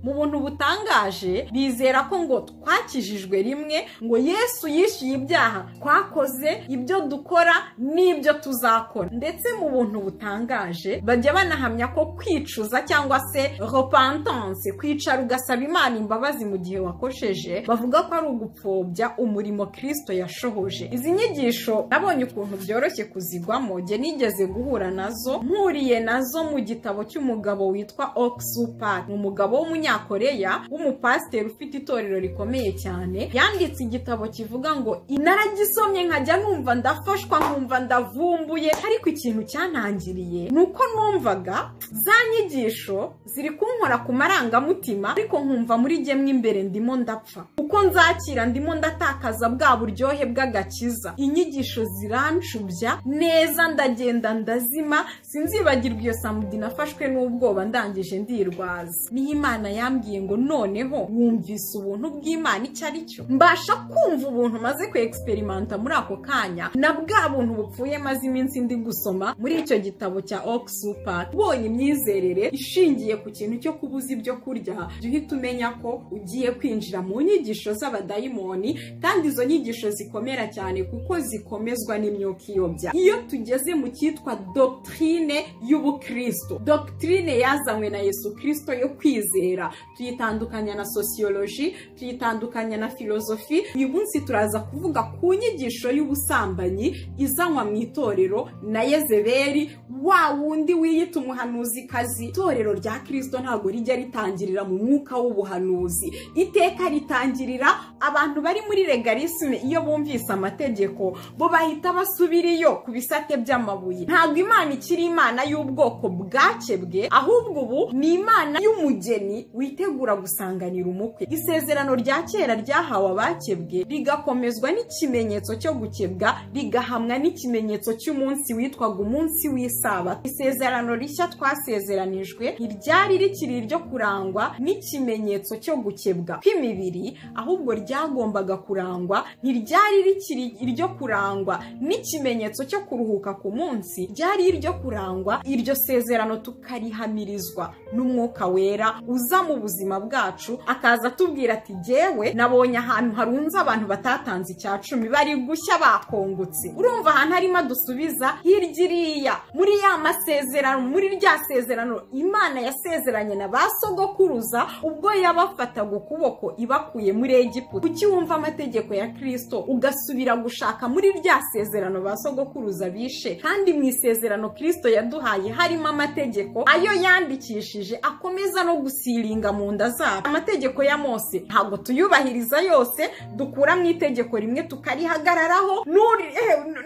mu buntu butangaje bizera ko ngo twakijijwe rimwe, ngo Yesu yishyuye ibyaha twakoze, ibyo dukora n'ibyo tuzakora. Ndetse mu buntu butangaje bajya banahamya ko kwicuza cyangwa se repentance, kwicara ugasaba Imana imbabazi mu gihe wakosheje, bavuga ko ari ugupfobya umurimo Kristo yashohoje. Izi nyigisho nabonye ukuntu byoroshye kuzigwamo, nge nigeze guhura nazo, mpuriye nazo mu gitabo cy'umugabo witwa Oksupat, umugabo w'umunyakoreya w'umupasiteri ufite itorero rikomeye cyane. Yanditse igitabo kivuga ngo naragisomye nkajya numva ndafashwa, nkumva ndavumbuye, ariko ikintu cyantangiriye nuko numvaga za nyigisho ziri kunkora ku marangamutima, ariko nkumva muri jye imbere ndimo ndapfa, uko nzakira ndimo ndatakaza bwa buryohe bw'agakiza. Inyigisho zirancubya neza, ndagenda ndazima, sinzibagirwa iyo samudi nafashwe n'ubwoba ndangije ndirwaza. Niho Imana yambwiye ngo noneho wumvise ubuntu bw'Imana icyo ari cyo. Mbasha kumva ubuntu maze ku experimenta muri ako kanya, na bwa buntu bupfuye maze iminsi ndi gusoma muri icyo gitabo cya Oksupat. Ubonye imyizerere ishingiye ku kintu cyo kubuza ibyo kurya, jya uhita umenya ko ugiye kwinjira mu nyigisho z'abadayimoni, kandi izo nyigisho zikomera cyane kuko zikomezwa n'imyuka iyobya. Iyo tugeze mu cyitwa doctrine y'ubukristo, doctrine yazanywe na Yesu Kristo yo kwizera, tuyitandukanya na sociology, tuyitandukanya na filozofi. Uyu munsi turaza kuvuga ku nyigisho y'ubusambanyi izanywa mu itorero na Yezebeli, wa wundi wiyita umuhanuzikazi. Itorero rya Kristo ntabwo rijya ritangirira mu mwuka w'ubuhanuzi, iteka ritangirira abantu bari muri legalisme. Iyo bumvise amategeko bo bahita basubiriyo ku bisate by'amabuye. Ntabwo Imana ikiri Imana y'ubwoko bwakebwe, ahubwo ubu ni Imana y'umugeni witegura gusanganira umukwe. Isezerano rya kera ryahawe abakebwe rigakomezwa n'ikimenyetso cyo gukebwa, rigahamwa n'ikimenyetso cy'umunsi witwaga umunsi w'Isabato. Isezerano rishya twasezeranijwe ntiryari rikiri iryo kurangwa n'ikimenyetso cyo gukebwa kw'imibiri, ahubwo ryagombaga kurangwa, ntiryari rikiri iryo kurangwa n'ikimenyetso cyo kuruhuka ku munsi, ryari iryo kurangwa. Iryo sezerano tukarihamirizwa n'Umwuka Wera uza mu buzima bwacu, akaza atubwira ati jyewe nabonye ahantu harunze abantu batatanze icya cumi, bari gushya bakongotse. Urumva ahantu harimo dusubiza hirya iriya muri ya masezerano, muri rya sezerano Imana yasezeranye na basogokuruza ubwo yabafataga ukuboko ibakuye muri Egiputa. Kuki wumva amategeko ya Kristo ugasubira gushaka muri rya sezerano basogokuruza bishe? Kandi mu isezerano Kristo yaduhaye harimo amategeko, ayo yandikishije akomeza no gusiringa mu nda zacu. Amategeko ya Mose ntabwo tuyubahiriza yose, dukura mu itegeko rimwe tukarihagararaho,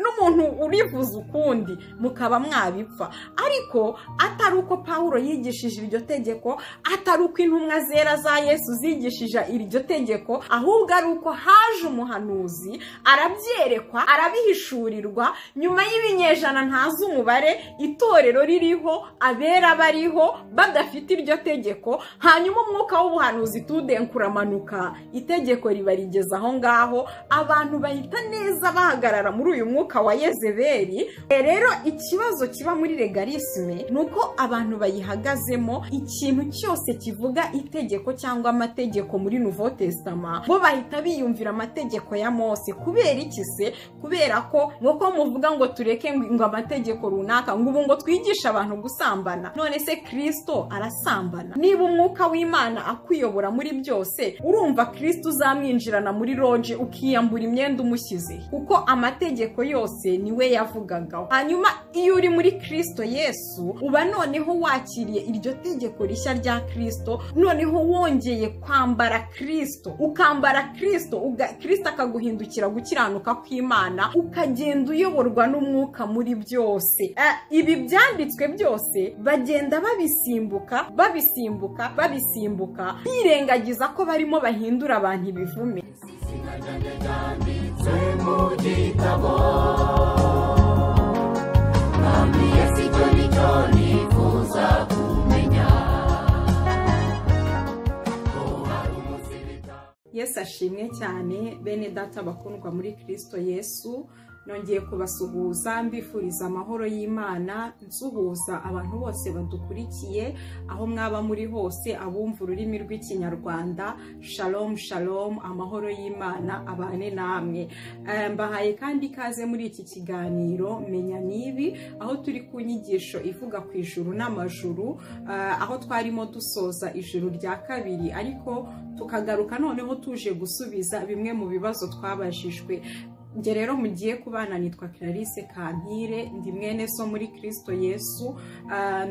n'umuntu urivuza ukundi mukaba mwabipfa. Ariko atari uko Pawulo yigishije iryo tegeko, atari uko intumwa zera za Yesu zigishije iryo tegeko, ahubwo ari uko haje umuhanuzi arabyerekwa, arabihishurirwa. Nyuma y'ibinyejana ntazi umubare, itorero ririho, abera bariho badafite iryo tegeko, hanyuma umwuka w'ubuhanuzi tudenkuramanuka, itegeko riba rigeze aho ngaho, abantu bahita neza bahagarara muri uyu mwuka wa Yezebeli. Rero ikibazo kiba muri legalisme nuko abantu bayihagazemo, ikintu cyose kivuga itegeko cyangwa amategeko muri Nouveau Testament bo bahita biyumvira amategeko ya Mose. Kubera iki se? Kubera ko nk'uko muvuga ngo tureke ngo amategeko runaka, ngo ubu ngo twigisha abantu gusambana. None se Kristo arasambana? Niba umwuka w'Imana akwiyobora muri byose, urumva Kristo uzamwinjirana muri loge ukiyambura imyenda umushyize? Kuko amategeko yose niwe yavugagaho. Hanyuma iyo uri muri Kristo Yesu, uba noneho wakiriye iryo tegeko rishya rya Kristo, noneho wongeye kwambara Kristo, ukambara Kristo, Kristo akaguhindukira gukiranuka kw'Imana, ukagenda uyoborwa n'umwuka muri byose. Ibi byanditswe byose bagenda babisimbuka birengagiza ko barimo bahindura abantu ibivume. Yesu ashimwe cyane. Bene data bakundwa muri Kristo Yesu, nongeye kubasuhuza mbifuriza amahoro y'Imana, nsuhuza abantu bose badukurikiye aho mwaba muri hose, abumva ururimi rw'ikinyarwanda. Shalom shalom, amahoro y'Imana abane namwe. Mbahaye kandi ikaze muri iki kiganiro Menya Nibi, aho turi ku nyigisho ivuga ku ijuru n'amajuru, aho twarimo dusoza ijuru rya kabiri, ariko tukagaruka noneho tuje gusubiza bimwe mu bibazo twabajijwe. Nge rero mugiye kubana nitwa Clarisse Kampire, ndi mwene so muri Kristo Yesu,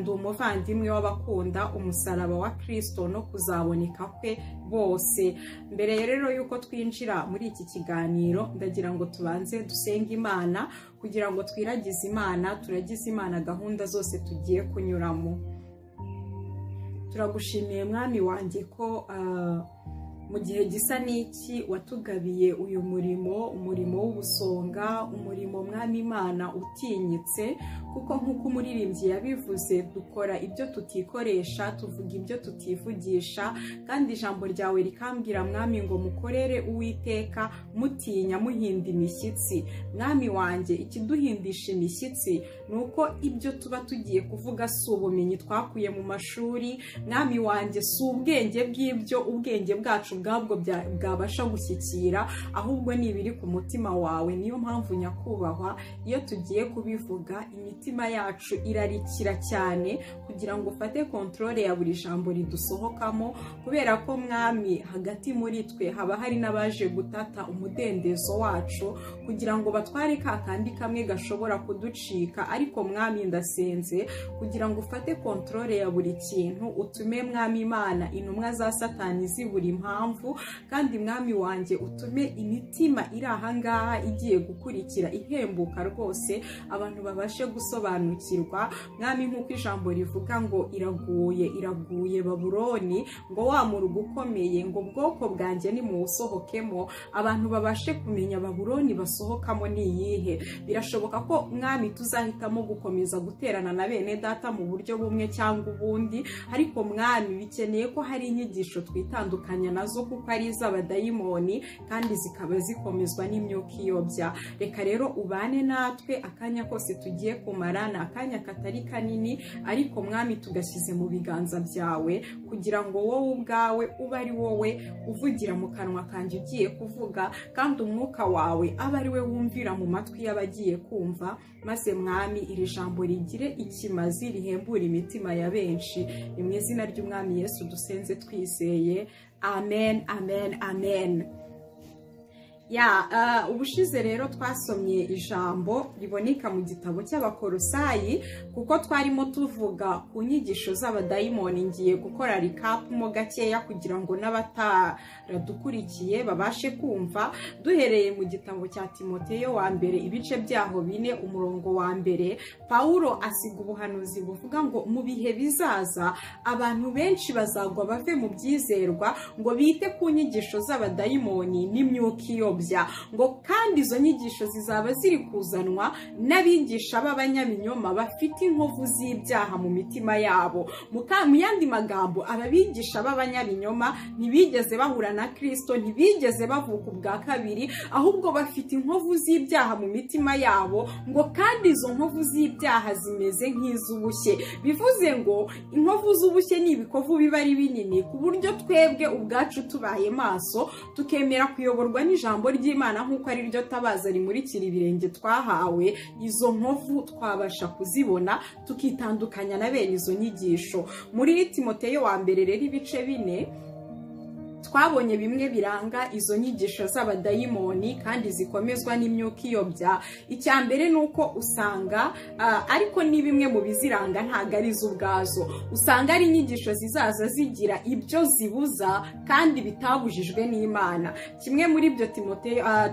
ndi umuvandimwe w'abakunda umusaraba wa Kristo no kuzaboneka kwe bose. Mbere rero yuko twinjira muri iki kiganiro, ndagira ngo tubanze dusenge Imana kugira ngo twiragize Imana, turagize Imana gahunda zose tugiye kunyuramo. Turagushimiye mwami wanjye ko mu gihe gisa n'iki watugabiye uyu umurimo w'ubusonga, umurimo mwami Imana utinyitse, kuko nk'uko umuririmbyi yabivuze, dukora ibyo tutikoresha, tuvuga ibyo tutivugisha, kandi ijambo ryawe rikambwira mwami ngo mukorere Uwiteka mutinya muhinda imishyitsi. Mwami wanjye, ikiduhindisha imishyitsi ni uko ibyo tuba tugiye kuvuga si ubumenyi twakuye mu mashuri, mwami wanjye, si ubwenge bw'ibyo ubwenge bwacu bwabwo bwabasha gushyikira, ahubwo ni ibiri ku mutima wawe. Niyo mpamvu nyakubahwa, iyo tugiye kubivuga imitima yacu irarikira cyane kugira ngo ufate kontrole ya buri jambo ridusohokamo, kubera ko mwami hagati muri twe haba hari n'abaje gutata umudendezo wacu kugira ngo batware ka kandi kamwe gashobora kuducika. Ariko mwami, ndasenze kugira ngo ufate kontrole ya buri kintu, utume mwami Imana intumwa za Satani zibura impamvu, kandi mwami wanjye utume imitima iri ahangaha igiye gukurikira ihembuka rwose, abantu babashe gusobanukirwa mwami, nk'uko ijambo rivuga ngo iraguye Babuloni, ngo wa murugo ukomeye, ngo ubwoko bwanjye nimuwusohokemo. Abantu babashe kumenya Babuloni basohokamo ni iyihe. Birashoboka ko mwami tuzahitamo gukomeza guterana na bene data mu buryo bumwe cyangwa ubundi, ariko mwami bikeneye ko hari inyigisho twitandukanya nazo, kuko ari iz'abadayimoni kandi zikaba zikomezwa n'imyuka iyobya. Reka rero ubane natwe akanya kose tugiye kumarana, akanya katari kanini, ariko mwami tugashyize mu biganza byawe, kugira ngo wowe ubwawe ube ari wowe uvugira mu kanwa kanjye ugiye kuvuga, kandi umwuka wawe abe ari we wumvira mu matwi y'abagiye kumva, maze mwami iri jambo rigire ikimazi, rihembura imitima ya benshi. Ni mu izina ry'umwami Yesu dusenze twizeye, amen amen amen. Ubushize rero twasomye ijambo riboneka mu gitabo cy'Abakolosayi, kuko twarimo tuvuga ku nyigisho z'abadayimoni. Ngiye gukora recap mo gakeya kugira ngo n'abataradukurikiye babashe kumva. Duhereye mu gitabo cya Timoteyo wa mbere, ibice byaho 4 umurongo wa mbere, Paulo asiga ubuhanuzi buvuga ngo mu bihe bizaza abantu benshi bazagwa bave mu byizerwa, ngo bite ku nyigisho z'abadayimoni n'imyuka iyo ngo kandi izo nyigisho zizaba ziri kuzanwa n'abigisha b'abanyabinyoma bafite inkovu z'ibyaha mu mitima yabo. Mu yandi magambo, ababigisha b'abanyabinyoma ntibigeze bahura na Kristo, ntibigeze bavuka ubwa kabiri, ahubwo bafite inkovu z'ibyaha mu mitima yabo, ngo kandi izo nkovu z'ibyaha zimeze nk'iz'ubushye. Bivuze ngo inkovu z'ubushye ni ibikovu biba ari binini, ku buryo twebwe ubwacu tubaye maso tukemera kuyoborwa n'ijambo ry'Imana nk'uko ari ryo tabaza rimurikira ibirenge twahawe, izo nkovu twabasha kuzibona tukitandukanya na bene izo nyigisho. Muri Timoteyo wa mbere rero ibice 4 twabonye bimwe biranga izo nyigisho z'abadayimoni kandi zikomezwa n'imyuka iyobya. Icya mbere nuko usanga ariko ni bimwe mu biziranga ntago ari zo ubwazo, usanga ari inyigisho zizaza zigira ibyo zibuza kandi bitabujijwe n'Imana. Kimwe muri ibyo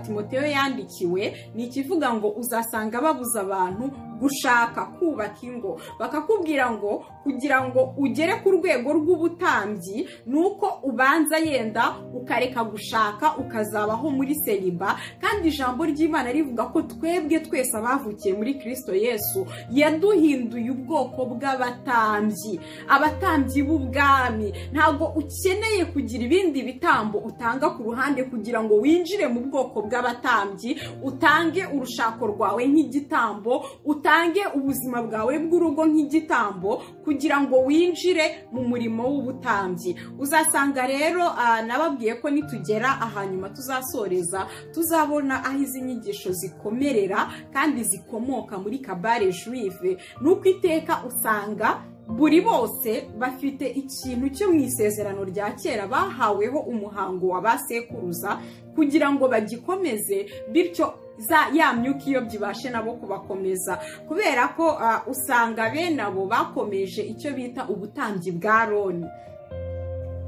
Timoteyo yandikiwe ni ikivuga ngo uzasanga babuza abantu gushaka kubaka ingo, bakakubwira ngo kugira ngo ugere ku rwego rw'ubutambyi nuko ubanza yenda ukareka gushaka ukazabaho muri celiba. Kandi ijambo ry'Imana rivuga ko twebwe twese abavukiye muri Kristo Yesu yaduhinduye ubwoko bw'abatambyi, abatambyi b'ubwami. Ntabwo ukeneye kugira ibindi bitambo utanga ku ruhande kugira ngo winjire mu bwoko bw'abatambyi, utange urushako rwawe nk'igitambo, utange ubuzima bwawe bw'urugo nk'igitambo kugira ngo winjire mu murimo w'ubutambyi. Uzasanga rero nababwiye ko nitugera ahanyuma tuzasoreza tuzabona aho izi nyigisho zikomerera kandi zikomoka muri kabale juive. Nuko iteka usanga buri bose bafite ikintu cyo mu isezerano rya kera bahaweho umuhango wa basekuruza kugira ngo bagikomeze, bityo ya myuka iyo byibashe nabo kubakomeza, kubera ko usanga bene abo bakomeje icyo bita ubutambyi bwa Aroni.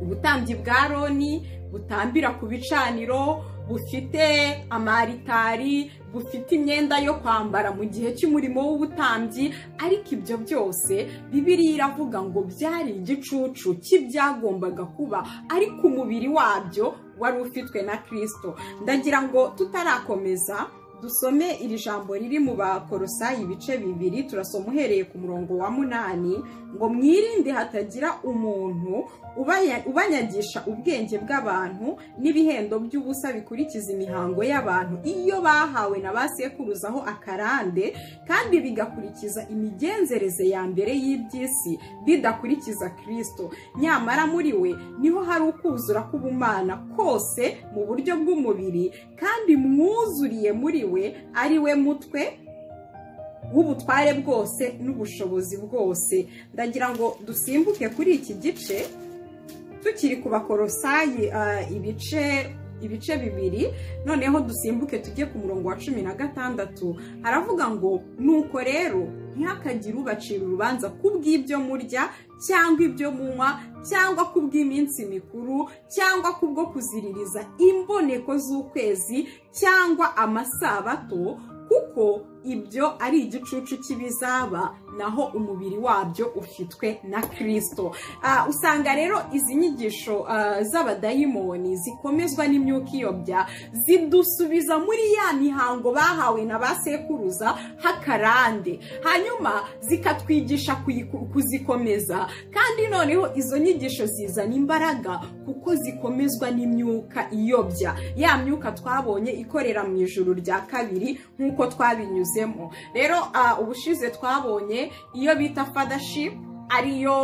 Ubutambyi bwa Aroni butambira ku bicaniro, bufite amaritari, bufite imyenda yo kwambara mu gihe cy'umurimo w'ubutambyi. Ariko ibyo byose Bibiliya iravuga ngo byari igicucu cy'ibyagombaga kuba, ariko umubiri wabyo wari ufitwe na Kristo. Ndagira ngo tutarakomeza dusome iri jambo riri mu Bakolosayi ibice 2, turasoma uhereye ku murongo wa 8, ngo mwirinde hatagira umuntu ubanyagisha ubwenge bw'abantu n'ibihendo by'ubusa bikurikiza imihango y'abantu iyo bahawe na basekuruzaho akarande, kandi bigakurikiza imigenzereze ya mbere y'iby'isi bidakurikiza Kristo. Nyamara muri we niho hari ukuzura k'ubumana kose mu buryo bw'umubiri, kandi mwuzuriye muri we ari we mutwe w'ubutware bwose n'ubushobozi bwose. Ndagira ngo dusimbuke kuri iki gice tukiri ku Bakolosayi ibice 2, noneho dusimbuke tujye ku murongo wa 16. Haravuga ngo nuko rero ntihakagire ubacira urubanza kubw'ibyo murya cyangwa ibyo munywa cyangwa kubw'iminsi mikuru cyangwa kubwo kuziririza imboneko z'ukwezi cyangwa amasabato, kuko ibyo ari igicucu cy'ibizaba, naho umubiri wabyo ufitwe na Kristo. Usanga rero izi nyigisho z'abadayimoni zikomezwa n'imyuka iyobya zidusubiza muri ya mihango bahawe na basekuruza hakarande, hanyuma zikatwigisha kuzikomeza. Kandi noneho izo nyigisho zizana imbaraga kuko zikomezwa n'imyuka iyobya, ya myuka twabonye ikorera mu ijuru rya kabiri nk'uko twabinyuzemo. Rero ubushize twabonye iyo bita fellowship, ariyo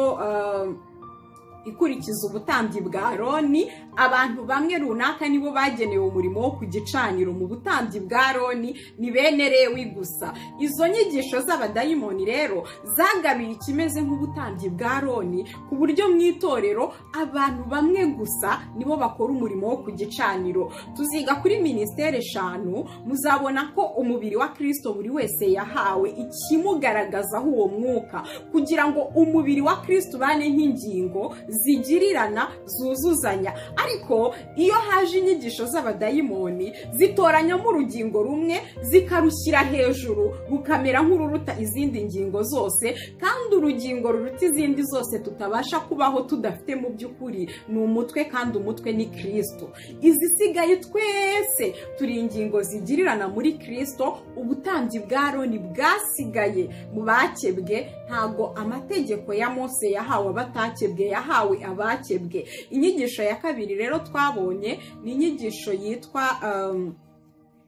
ikurikiza ubutambyi bwa Aroni. Abantu bamwe runaka nibo bagenewe umurimo wo ku gicaniro mu butambyi bwa Aroni, ni bene Lewi gusa. Izo nyigisho z'abadayimoni rero zagabiye ikimeze nk'ubutambyi bwa Aroni, ku buryo mu itorero abantu bamwe gusa nibo bakora umurimo wo ku gicaniro. Tuziga kuri ministere 5, muzabona ko umubiri wa Kristo buri wese yahawe ikimugaragazaho uwo mwuka, kugira ngo umubiri wa Kristo bane nk'ingingo zigirirana zuzuzanya. Ariko iyo haje inyigisho z'abadayimoni zitoranyamo urugingo rumwe zikarushyira hejuru rukamera nk'ururuta izindi ngingo zose, kandi urugingo ruruta izindi zose tutabasha kubaho tudafite mu by'ukuri ni umutwe, kandi umutwe ni Kristo. Izisigaye twese turi ingingo zigirirana muri Kristo. Ubutambyi bwa Aroni bwasigaye mu bakebwe, ntago amategeko ya Mose yahawe abatakebwe, yahawe abakebwe. Inyigisho ya kabiri rero twabonye ni inyigisho yitwa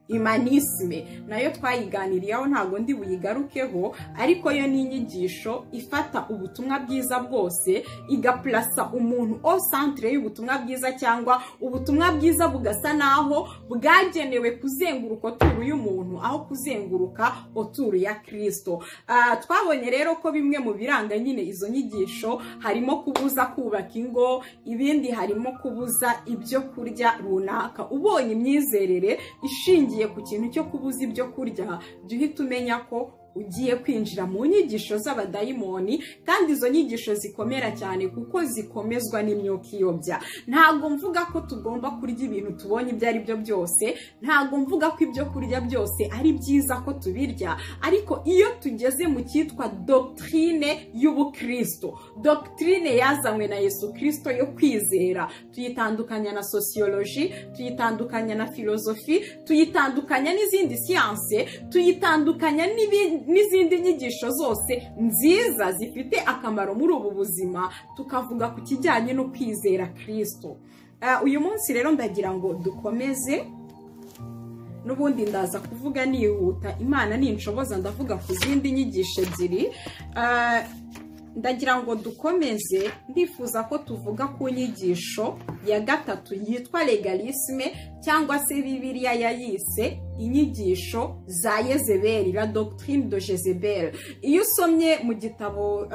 imanisme, nayo twayiganiriyeho ntago ndi buyigarukeho, ariko yo ni inyigisho ifata ubutumwa bwiza bwose igaplasa umuntu au centre y'ubutumwa bwiza, cyangwa ubutumwa bwiza bugasa naho bwagenewe kuzenguruka oturu y'umuntu aho kuzenguruka oturu ya Kristo. Twabonye rero ko bimwe mu biranga nyine izo nyigisho harimo kubuza kubaka ingo, ibindi harimo kubuza ibyo kurya runaka. Ubonye imyizerere ishingiye ku kintu cyo kubuza ibyo kurya, jya uhita umenya ko ugiye kwinjira mu nyigisho z'abadayimoni, kandi izo nyigisho zikomera cyane kuko zikomezwa n'imyuka iyobya. Ntabwo mvuga ko tugomba kurya ibintu tubonye ibyo ari byo byose, ntabwo mvuga ko ibyo kurya byose ari byiza ko tubirya, ariko iyo tugeze mu cyitwa doctrine y'ubukristo, doctrine yazanywe na Yesu Kristo yo kwizera, tuyitandukanya na sociology, tuyitandukanya na filozofi, tuyitandukanya n'izindi siyanse, tuyitandukanya n'izindi nyigisho zose nziza zifite akamaro muri ubu buzima, tukavuga ku kijyanye no kwizera Kristo. Uyu munsi rero ndagira ngo dukomeze, n'ubundi ndaza kuvuga nihuta, Imana ninshoboza ndavuga ku zindi nyigisho ebyiri. Ndagira ngo dukomeze, ndifuza ko tuvuga ku nyigisho ya gatatu yitwa legalisme, cyangwa se Bibiliya yayise inyigisho za Yezebeli, la doctrine de Jezebel. Iyo usomye mu gitabo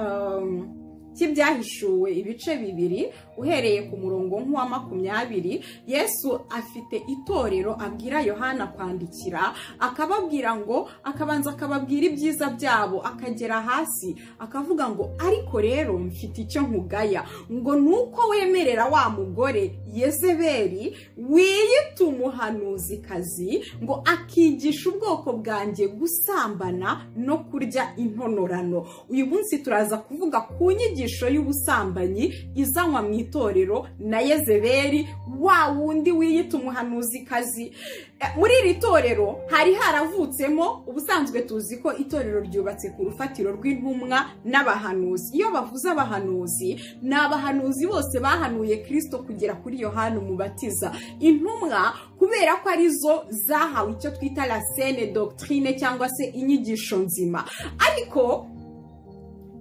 cy'ibyahishuwe ibice 2 uhereye ku murongo nk'uwa 20, Yesu afite itorero abwira Yohana kwandikira, akababwira ngo, akabanza akababwira ibyiza byabo, akagera hasi akavuga ngo ariko rero mfite icyo nkugaya, ngo nuko wemerera wa mugore Yezebeli wiyita umuhanuzikazi, ngo akigisha ubwoko bwanjye gusambana no kurya intonorano. Uyu munsi turaza kuvuga ku nyigisho y'ubusambanyi izanywa mu itorero na Yezebeli, wa wundi wiyita umuhanuzikazi. Muri iri torero hari haravutsemo, ubusanzwe tuzi ko itorero ryubatse ku rufatiro rw'intumwa n'abahanuzi. Iyo bavuze abahanuzi, ni abahanuzi bose bahanuye Kristo kugera kuri Yohana Umubatiza. Intumwa kubera ko arizo zahawe icyo twita la saine doctrine, cyangwa se inyigisho nzima. Ariko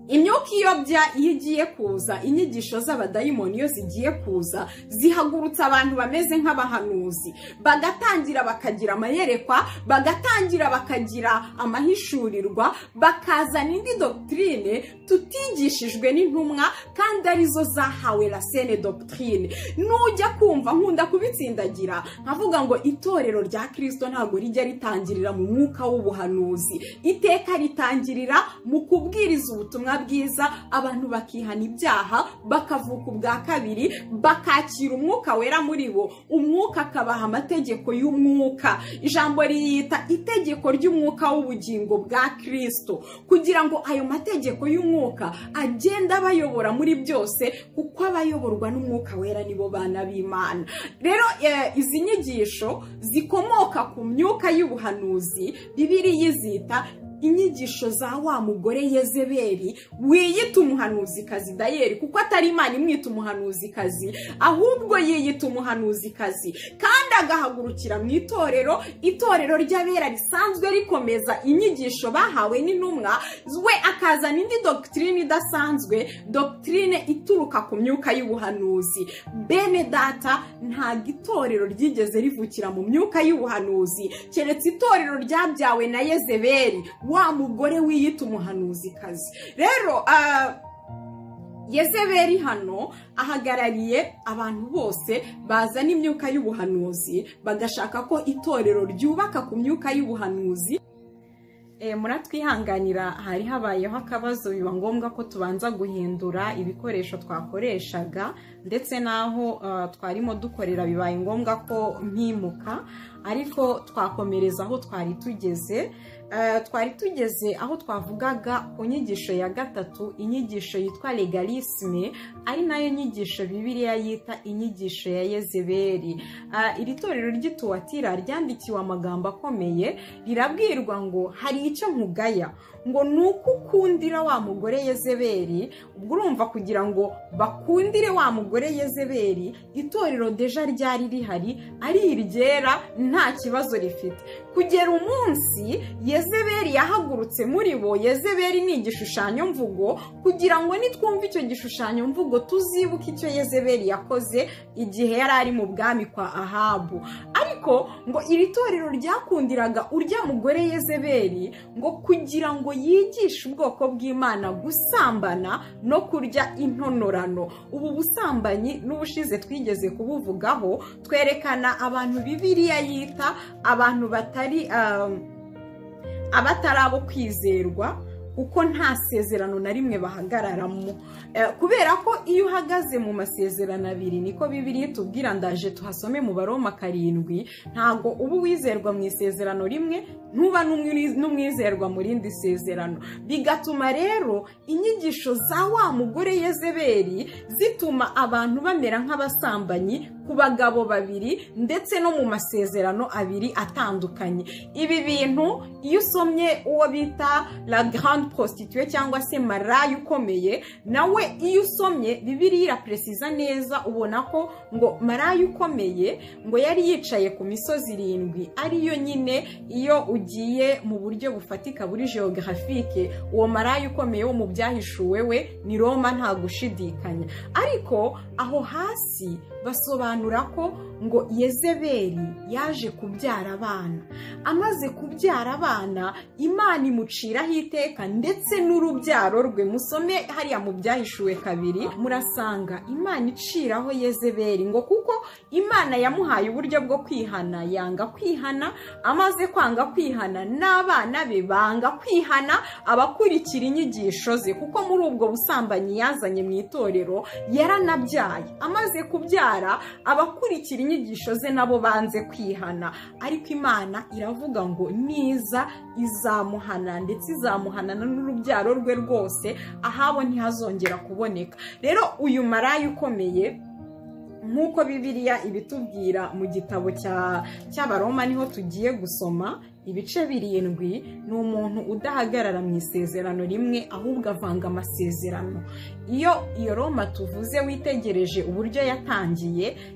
imyuka iyobya iyo igiye kuza, inyigisho z'abadayimoni iyo zigiye kuza, zihagurutsa abantu bameze nk'abahanuzi, bagatangira bakagira amayerekwa, bagatangira bakagira amahishurirwa, bakazana indi doctrine tutigishijwe n'intumwa, kandi arizo zahawe la saine doctrine. Nujya kumva, nkunda kubitsindagira nkavuga ngo itorero rya Kristo ntabwo rijya ritangirira mu mwuka w'ubuhanuzi, iteka ritangirira mu kubwiriza ubutumwa bwiza, abantu bakihana ibyaha, bakavuka ubwa kabiri, bakakira umwuka wera muri bo, umwuka akabaha amategeko y'umwuka. Ijambo riyita itegeko ry'umwuka w'ubugingo bwa Kristo, kugira ngo ayo mategeko y'umwuka agenda abayobora muri byose, kuko abayoborwa n'umwuka wera nibo bana b'Imana. Rero izi nyigisho zikomoka ku myuka y'ubuhanuzi, Bibiliya izita inyigisho za wa mugore Yezebeli wiyita umuhanuzikazi dayeri, kuko atari Imana imwita umuhanuzikazi, ahubwo yiyita umuhanuzikazi, kandi agahagurukira mu itorero ry'abera risanzwe rikomeza inyigisho bahawe n'intumwa, we akazana indi doctrine idasanzwe, doctrine ituruka ku myuka y'ubuhanuzi. Bene data, nta itorero ryigeze rivukira mu myuka y'ubuhanuzi, keretse itorero ryabyawe na Yezebeli, wa mugore wiyita umuhanuzikazi. Rero Yezebeli hano ahagarariye abantu bose bazana imyuka y'ubuhanuzi, bagashaka ko itorero ryubaka ku myuka y'ubuhanuzi. Muratwihanganira, hari habayeho akabazo, biba ngombwa ko tubanza guhindura ibikoresho twakoreshaga, ndetse naho twarimo dukorera bibaye ngombwa ko mpimuka, ariko twakomereza aho twari tugeze. Twari tugeze aho twavugaga ku nyigisho ya gatatu, inyigisho yitwa legalisme, ari nayo nyigisho Bibiliya yita inyigisho ya Yezebeli. Iri torero ry'Ituwatira ryandikiwe amagambo akomeye, rirabwirwa ngo hari icyo nkugaya, ngo nuko ukundira wa mugore Yezebeli. Ubwo urumva, kugira ngo bakundire wa mugore Yezebeli, itorero deja ryari rihari ari iryera, nta kibazo rifite. Kugera umunsi Yezebeli yahagurutse muri bo. Yezebeli ni igishushanyo mvugo, kugira ngo nitwumva icyo gishushanyo mvugo tuzibuke icyo Yezebeli yakoze igihe yari ari mu bwami kwa Ahabu. Ariko ngo iri torero ryakundiraga urya mugore Yezebeli, ngo kugira ngo yigishe ubwoko bw'Imana gusambana no kurya intonorano. Ubu busambanyi n'ubushize twigeze kubuvugaho, twerekana abantu Bibiliya yita abantu batari abatari abo kwizerwa kuko nta sezerano na rimwe bahagararamo, kubera ko iyo uhagaze mu masezerano abiri, niko Bibiliya itubwira, ndaje tuhasome mu Baroma 7, ntago uba uwizerwa mu isezerano rimwe ntuba n'umwizerwa mu rindi sezerano. Bigatuma rero inyigisho za wa mugore Yezebeli zituma abantu bamera nk'abasambanyi ku bagabo babiri ndetse no mu masezerano abiri atandukanye. Ibi bintu iyo usomye uwo bita la grande prostituée cyangwa se maraya ukomeye, nawe iyo usomye Bibiliya irapresiza neza, ubona ko ngo maraya ukomeye ngo yari yicaye ku misozi 7, ariyo nyine iyo ugiye mu buryo bufatika buri geographique, uwo maraya ukomeye wo mu byahishuwe we ni Roma nta gushidikanya. Ariko aho hasi basobanura ko ngo Yezebeli yaje kubyara abana, amaze kubyara abana Imana imuciraho iteka ndetse n'urubyaro rwe. Musome hariya mu byahishuwe 2, murasanga Imana iciraho Yezebeli ngo kuko Imana yamuhaye uburyo bwo kwihana, yanga kwihana, amaze kwanga kwihana n'abana be banga kwihana, abakurikira inyigisho ze, kuko muri ubwo busambanyi yazanye mu itorero yaranabyaye, amaze kubyara abakurikira inyigisho ze nabo banze kwihana. Ariko Imana iravuga ngo niza izamuhana ndetse izamuhanana n'urubyaro rwe rwose, ahabo ntihazongera kuboneka. Rero uyu maraya ukomeye nk'uko Bibiliya ibitubwira mu gitabo cy'Abaroma niho tugiye gusoma ibice 7, ni umuntu udahagarara mu isezerano rimwe ahubwo avanga amasezerano. Iyo Roma tuvuze witegereje uburyo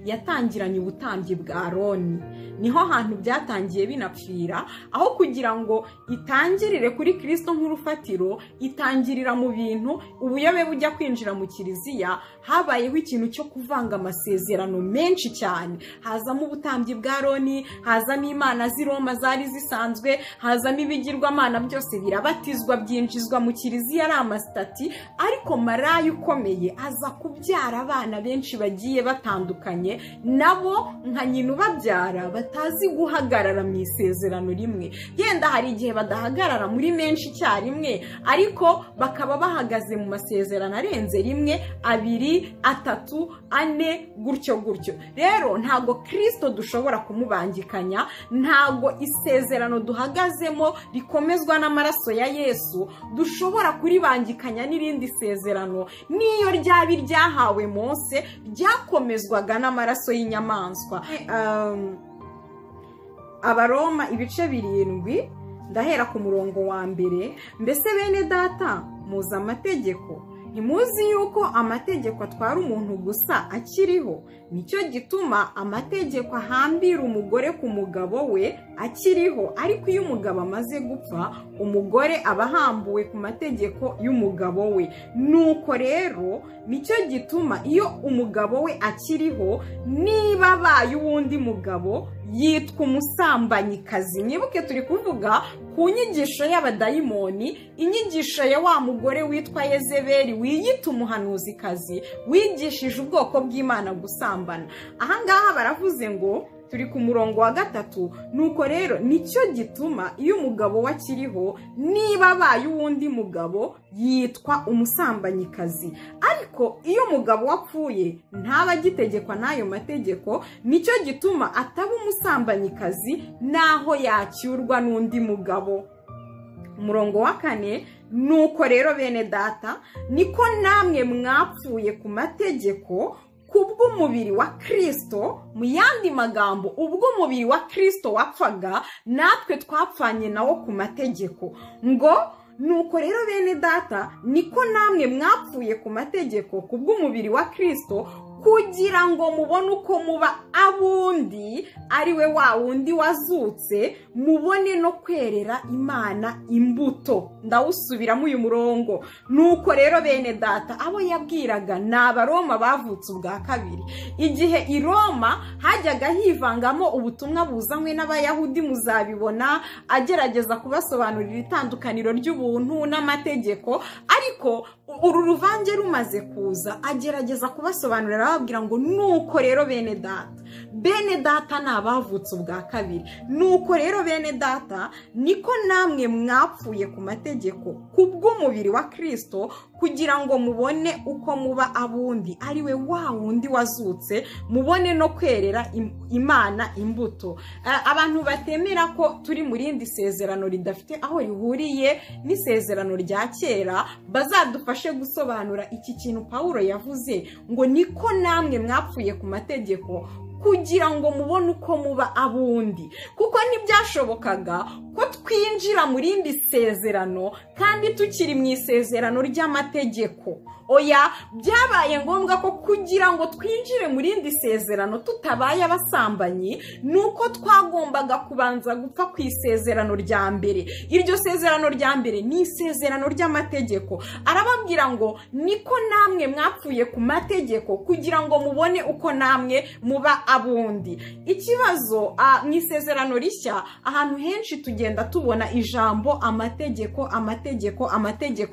yatangiranye ubutambyi bwa Aroni, niho hantu byatangiye binapfira, aho kugira ngo itangirire kuri Kristo nk'urufatiro, itangirira mu bintu ubuyobe bujya kwinjira mu kiliziya. Habayeho ikintu cyo kuvanga amasezerano menshi cyane, hazamo ubutambyi bwa Aroni, hazamo imana z'i Roma zari zisanzwe, hazamo ibigirwamana, byose birabatizwa byinjizwa mu kiliziya ari amasitati. Ariko maraya ukomeye aza kubyara abana benshi bagiye batandukanye, nabo nka nyina ubabyara batazi guhagarara mu isezerano rimwe. Yenda hari igihe badahagarara muri menshi icyarimwe, ariko bakaba bahagaze mu masezerano arenze 1, 2, 3, 4 gutyo gutyo. Rero ntago Kristo dushobora kumubangikanya, ntago isezerano duhagazemo rikomezwa n'amaraso ya Yesu dushobora kuribangikanya n'irindi sezerano, niyo ryaba ryahawe Mose ryakomezwaga n'amaraso y'inyamaswa. Abaroma ibice 7, ndahera ku murongo wa 1. Mbese bene data muzi amategeko? Ntimuzi yuko amategeko atwara umuntu gusa akiriho? Nicyo gituma amategeko ahambira umugore ku mugabo we akiriho. Ariko iyo umugabo amaze gupfa, umugore aba ahambuwe ku mategeko y'umugabo we. Nuko rero nicyo gituma iyo umugabo we akiriho, niba abaye uwundi mugabo yitwa umusambanyikazi. Mwibuke turi kuvuga ku nyigisho y'abadayimoni, inyigisho ya wa mugore witwa Yezebeli wiyita umuhanuzikazi, wigishije ubwoko bw'Imana gusambana. Ahangaha baravuze ngo turi ku murongo wa 3, nuko rero nicyo gituma iyo umugabo wakiriho, niba abaye uwundi mugabo yitwa umusambanyikazi. Ariko iyo umugabo wapfuye ntaba agitegekwa n'ayo mategeko, nicyo gituma ataba umusambanyikazi naho yacyurwa n'undi mugabo. Umurongo wa 4, nuko rero bene data niko namwe mwapfuye ku mategeko kubw'umubiri wa Kristo. Mu yandi magambo, ubwo umubiri wa Kristo wapfaga, natwe twapfanye nawo ku mategeko. Ngo nuko rero bene data niko namwe mwapfuye ku mategeko kubw'umubiri wa Kristo, kugira ngo mubone uko muba abundi, ari we wa wundi wazutse, mubone no kwerera Imana imbuto. Ndawusubiramo uyu murongo. Nuko rero bene data, abo yabwiraga ni Abaroma bavutse ubwa kabiri. Igihe i Roma hajyaga hivangamo ubutumwa buzanywe n'Abayahudi, muzabibona agerageza kubasobanurira itandukaniro ry'ubuntu n'amategeko. Ariko uru ruvange rumaze kuza, agerageza kubasobanurira ababwira ngo nuko rero bene data bene data ni abavutse ubwa kabiri. Nuko rero bene data, niko namwe mwapfuye ku mategeko kubw'umubiri wa Kristo, kugira ngo mubone uko muba abundi, ari we wa wundi wazutse, mubone no kwerera Imana imbuto. Abantu batemera ko turi mu rindi sezerano ridafite aho rihuriye n'isezerano rya kera, bazadufashe gusobanura iki kintu Pawulo yavuze ngo niko namwe mwapfuye ku mategeko kugira ngo mubone uko muba abundi. Kuko ntibyashobokaga ko twinjira mu rindi sezerano kandi tukiri mu isezerano ry'amategeko. Oya, byabaye ngombwa ko kugira ngo twinjire mu rindi sezerano tutabaye abasambanyi, nuko twagombaga kubanza gupfa ku isezerano rya mbere. Iryo sezerano rya mbere ni isezerano ry'amategeko. Arababwira ngo niko namwe mwapfuye ku mategeko kugira ngo mubone uko namwe muba abundi. Ikibazo mu isezerano rishya, ahantu henshi tugenda tubona ijambo amategeko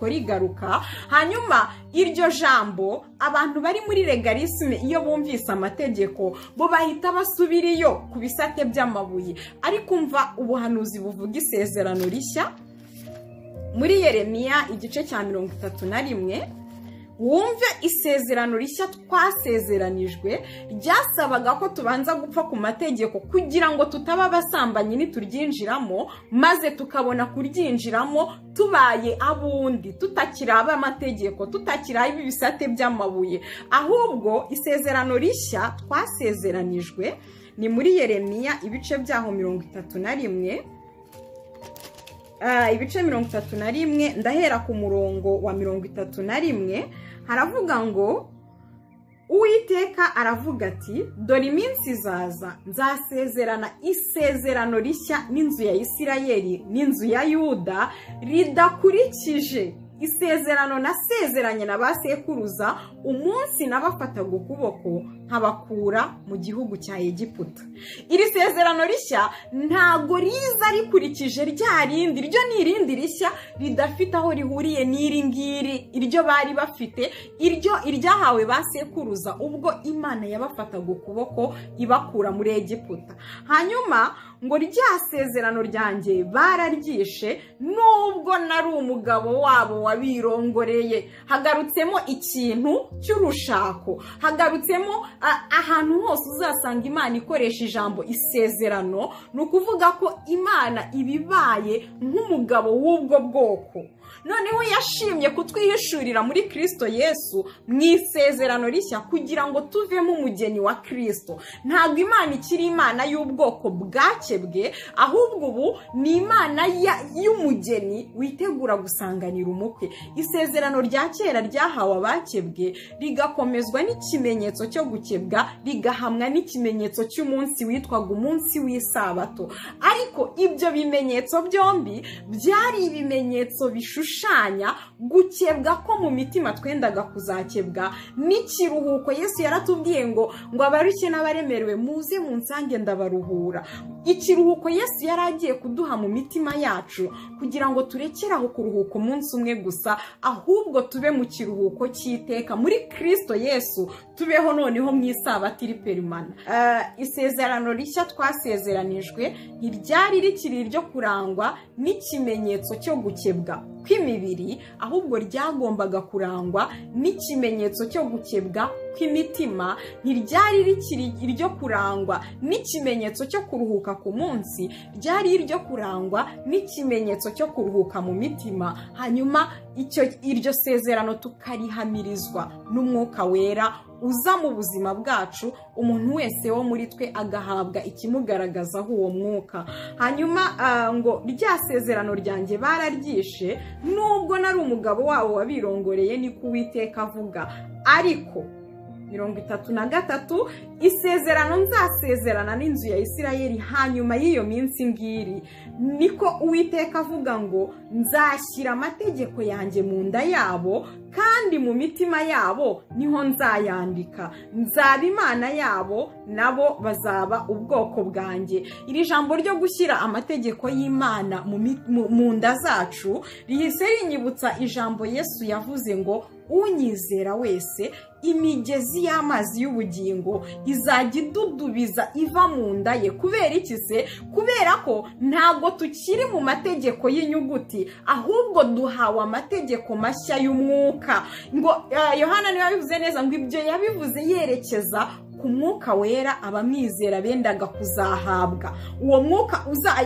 rigaruka. Hanyuma iryo jambo abantu bari muri legalisme iyo bumvise amategeko bo bahita basubira iyo ku bisate by'amabuye. Ariko umva ubuhanuzi buvuga isezerano rishya muri Yeremiya igice cya 31. Wumve isezerano rishya twasezeranijwe ryasabaga ko tubanza gupfa ku mategeko kugira ngo tutaba abasambanyi nituryinjiramo, maze tukabona kuryinjiramo tubaye abundi, tutakiraba amategeko, tutakiraba ibisate by'amabuye. Ahubwo isezerano rishya twasezeranijwe ni muri Yeremiya ibice byaho 31. Ibice 31 ndahera ku murongo wa 31. Haravuga ngo Uwiteka aravuga ati, dore iminsi izaza nzasezerana isezerano rishya n'inzu ya Isirayeli n'inzu ya Yuda ridakurikije isezerano nasezeranye na ba sekuruza umunsi nabafataga ukuboko nkabakura mu gihugu cya Egiputa. Iri sezerano rishya ntago riza rikurikije rya rindi, ryo ni irindi rishya ridafite aho rihuriye n'iri ngiri iryo bari bafite, iryahawe ba sekuruza ubwo Imana yabafataga ukuboko ibakura muri Egiputa. Hanyuma ngo rya sezerano ryanjye bararyishe, nubwo nari umugabo wabo wabirongoreye. Hagarutsemo ikintu cy'urushako, hagarutsemo ahantu hose uzasanga Imana ikoresha ijambo isezerano, ni ukuvuga ko Imana ibibaye nk'umugabo w'ubwo bwoko. Noneho yashimye kutwihishurira muri Kristo Yesu mu isezerano rishya kugira ngo tuvemo umugeni wa Kristo. Ntabwo Imana ikiri Imana y'ubwoko bwakebwe, ahubwo ubu ni Imana y'umugeni witegura gusanganira umukwe. Isezerano rya kera ryahawe abakebwe rigakomezwa n'ikimenyetso cyo gukebwa, rigahamwa n'ikimenyetso cy'umunsi witwaga umunsi w'isabato. Ariko ibyo bimenyetso byombi byari ibimenyetso bishushanya gukebwa ko mu mitima twendaga kuzakebwa n'ikiruhuko. Yesu yaratubwiye ngo abarushye n'abaremerewe muze munsange ndabaruhura. Ikiruhuko Yesu yaragiye kuduha mu mitima yacu kugira ngo turekeraho kuruhuka umunsi umwe gusa, ahubwo tube mu kiruhuko cy'iteka muri Kristo Yesu, tubeho noneho mu isabato iri perimana. Isezerano rishya twasezeranijwe ntiryari rikiri iryo kurangwa n'ikimenyetso cyo gukebwa kw'imibiri, ahubwo ryagombaga kurangwa n'ikimenyetso cyo gukebwa kw'imitima. Ntiryari rikiri iryo kurangwa n'ikimenyetso cyo kuruhuka ku munsi, ryari iryo kurangwa n'ikimenyetso cyo kuruhuka mu mitima. Hanyuma iryo sezerano tukarihamirizwa n'Umwuka Wera uza mu buzima bwacu, umuntu wese wo muri twe agahabwa ikimugaragazaho uwo mwuka. Hanyuma ngo rya sezerano ryanjye bararyishe, nubwo nari umugabo wabo wabirongoreye, niko Uwiteka avuga. Ariko 33, isezerano nzasezerana n'inzu ya Isirayeli hanyuma y'iyo minsi ngiri, niko Uwiteka avuga ngo nzashyira amategeko yanjye mu nda yabo, kandi mu mitima yabo niho nzayandika. Nzaba Imana yabo, nabo bazaba ubwoko bwanjye. Iri jambo ryo gushyira amategeko y'Imana mu nda zacu rihise rinyibutsa ijambo Yesu yavuze ngo unyizera wese imigezi y'amazi y'ubugingo izajya idudubiza iva mu nda ye. Kubera iki se? Kubera ko ntabwo tukiri mu mategeko y'inyuguti, ahubwo duhawe amategeko mashya y'umwuka. Ngo Yohana niwe yabivuze neza, ngo ibyo yabivuze yerekeza ku mwuka wera abamwizera bendaga kuzahabwa. Uwo mwuka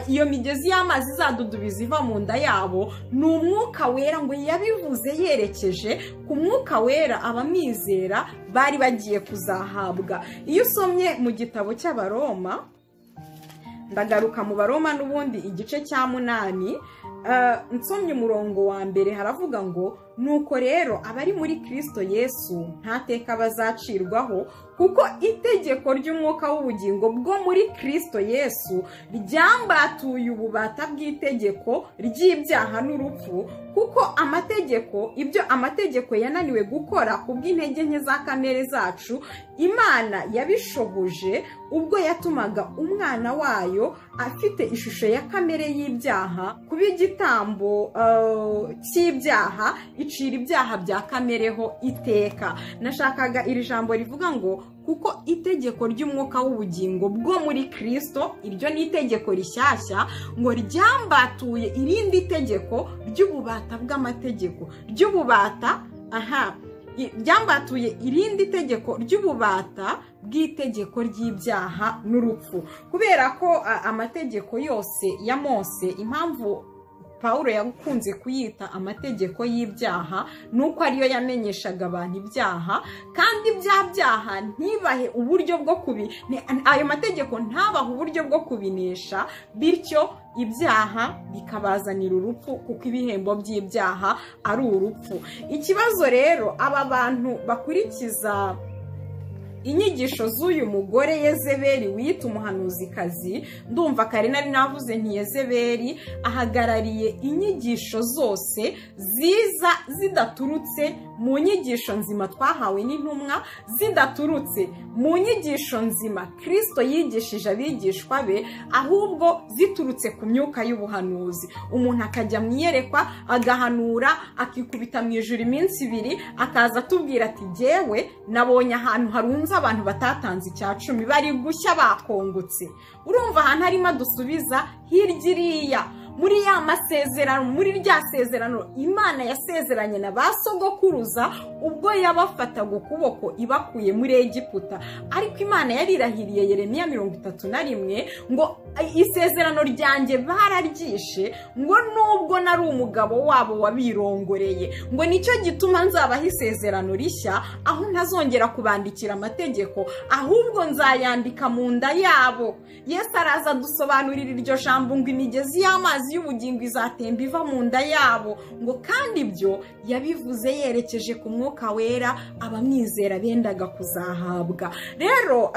iyo migezi y'amazi izadudubiza iva mu nda yabo ni umwuka wera, ngo yabivuze yerekeje ku mwuka wera abamwizera bari bagiye kuzahabwa. Iyo usomye mu gitabo cy'Abaroma, ndagaruka mu Baroma n'ubundi igice cya 8, nsomye umurongo wa mbere, haravuga ngo nuko rero abari muri Kristo Yesu nta teka bazacirwaho, kuko itegeko ry'umwuka w'ubugingo bwo muri Kristo Yesu ryambatuye ububata bw'itegeko ry'ibyaha n'urupfu. Kuko ibyo amategeko yananiwe gukora kubw'intege nke za kamere zacu, Imana yabishoboje ubwo yatumaga umwana wayo afite ishusho ya kamere y'ibyaha kuba igitambo cy'ibyaha, icira ibyaha bya kamereho iteka. Nashakaga iri jambo rivuga ngo kuko itegeko ry'umwuka w'ubugingo bwo muri Kristo, iryo ni itegeko rishyashya, ngo ryambatuye irindi tegeko ry'ububata bw'amategeko ryambatuye irindi tegeko ry'ububata bw'itegeko ry'ibyaha n'urupfu. Kubera ko amategeko yose ya Mose, impamvu Pawulo yakunze kuyita amategeko y'ibyaha nuko ariyo yamenyeshaga abantu ibyaha, kandi bya byaha ntibahe uburyo bwo ayo mategeko ntabahe uburyo bwo kubinesha, bityo ibyaha bikabazanira urupfu, kuko ibihembo by'ibyaha ari urupfu. Ikibazo rero, aba bantu bakurikiza inyigisho z'uyu mugore Yezebeli wiyita umuhanuzikazi, ndumva kare nari navuze nti Yezebeli ahagarariye inyigisho zose ziza zidaturutse mu nyigisho nzima twahawe n'intumwa, zidaturutse mu nyigisho nzima Kristo yigishije abigishwa be, ahubwo ziturutse ku myuka y'ubuhanuzi. Umuntu akajya mu iyerekwa agahanura, akikubita mu ijuru iminsi 2, akaza atubwira ati jyewe nabonye ahantu harunze abantu batatanze icya 10 bari gushya bakongotse. Urumva ahantu harimo dusubiza hirya iriya muri ya masezerano, muri rya sezerano Imana yasezeranye na basogokuruza ubwo yabafataga ukuboko ibakuye muri Egiputa. Ariko Imana yarirahiriye Yeremiya 31 ngo isezerano ryanjye bararyishe, ngo nubwo nari umugabo wabo wabirongoreye, ngo nicyo gituma nzabaha isezerano rishya, aho ntazongera kubandikira amategeko, ahubwo nzayandika mu nda yabo. Yesu araza dusobanurira iryo jambo ngo imigezi y'amazi y'ubugingo izatemba iva mu nda yabo, ngo kandi ibyo yabivuze yerekeje ku mwuka wera abamwizera bendaga kuzahabwa. Rero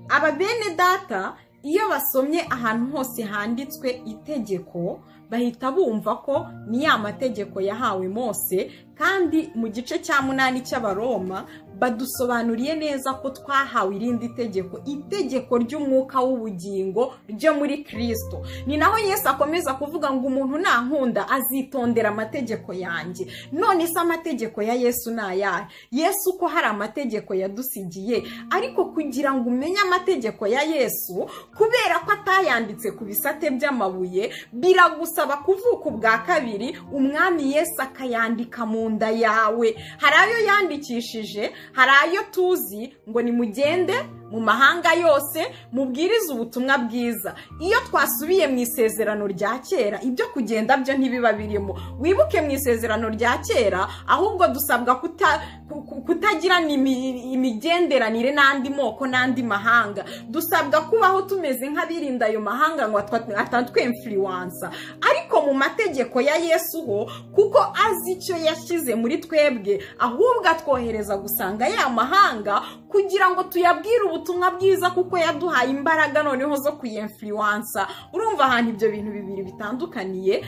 aba bene data iyo basomye ahantu hose handitswe itegeko, bahita bumva ko ni ya mategeko yahawe Mose, kandi mu gice cya 8 cy'Abaroma badusobanuriye neza ko twahawe irindi tegeko, itegeko ry'umwuka w'ubugingo ryo muri Kristo. Ni naho Yesu akomeza kuvuga ngo umuntu nankunda azitondera amategeko yanjye. None se amategeko ya Yesu ni ayahe? Yesu ko hari amategeko yadusigiye, ariko kugira ngo umenye amategeko ya Yesu, kubera ko atayanditse ku bisate by'amabuye, biragusaba kuvuka ubwa kabiri, umwami Yesu akayandika mu nda yawe. Hari ayo yandikishije, hari ayo tuzi ngo nimugende mu mahanga yose mubwiriza ubutumwa bwiza. Iyo twasubiye mu isezerano rya kera, ibyo kugenda byo ntibiba birimo. Wibuke mu isezerano rya kera, ahubwo dusabwa kutagira imigenderanire n'andi moko n'andi mahanga. Dusabwa kubaho tumeze nk'abirinda ayo mahanga ngo atatwe influence. Ariko mu mategeko ya Yesu ho, kuko azi icyo yashyize muri twebwe, ahubwo atwohereza gusanga ya mahanga kugira ngo tuyabwire ubutumwa bwiza, kuko yaduhaye imbaraga noneho zo kuyinfluence. Urumva ahantu ibyo bintu bibiri bitandukaniye.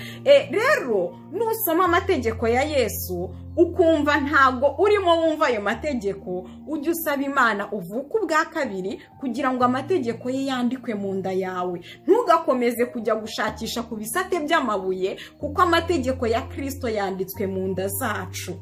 Rero nusoma amategeko ya Yesu ukumva ntago urimo wumva ayo mategeko, ujye usaba Imana uvuka ubwa kabiri kugira ngo amategeko ye yandikwe mu nda yawe. Ntugakomeze kujya gushakisha ku bisate by'amabuye, kuko amategeko ya Kristo yanditswe mu nda zacu.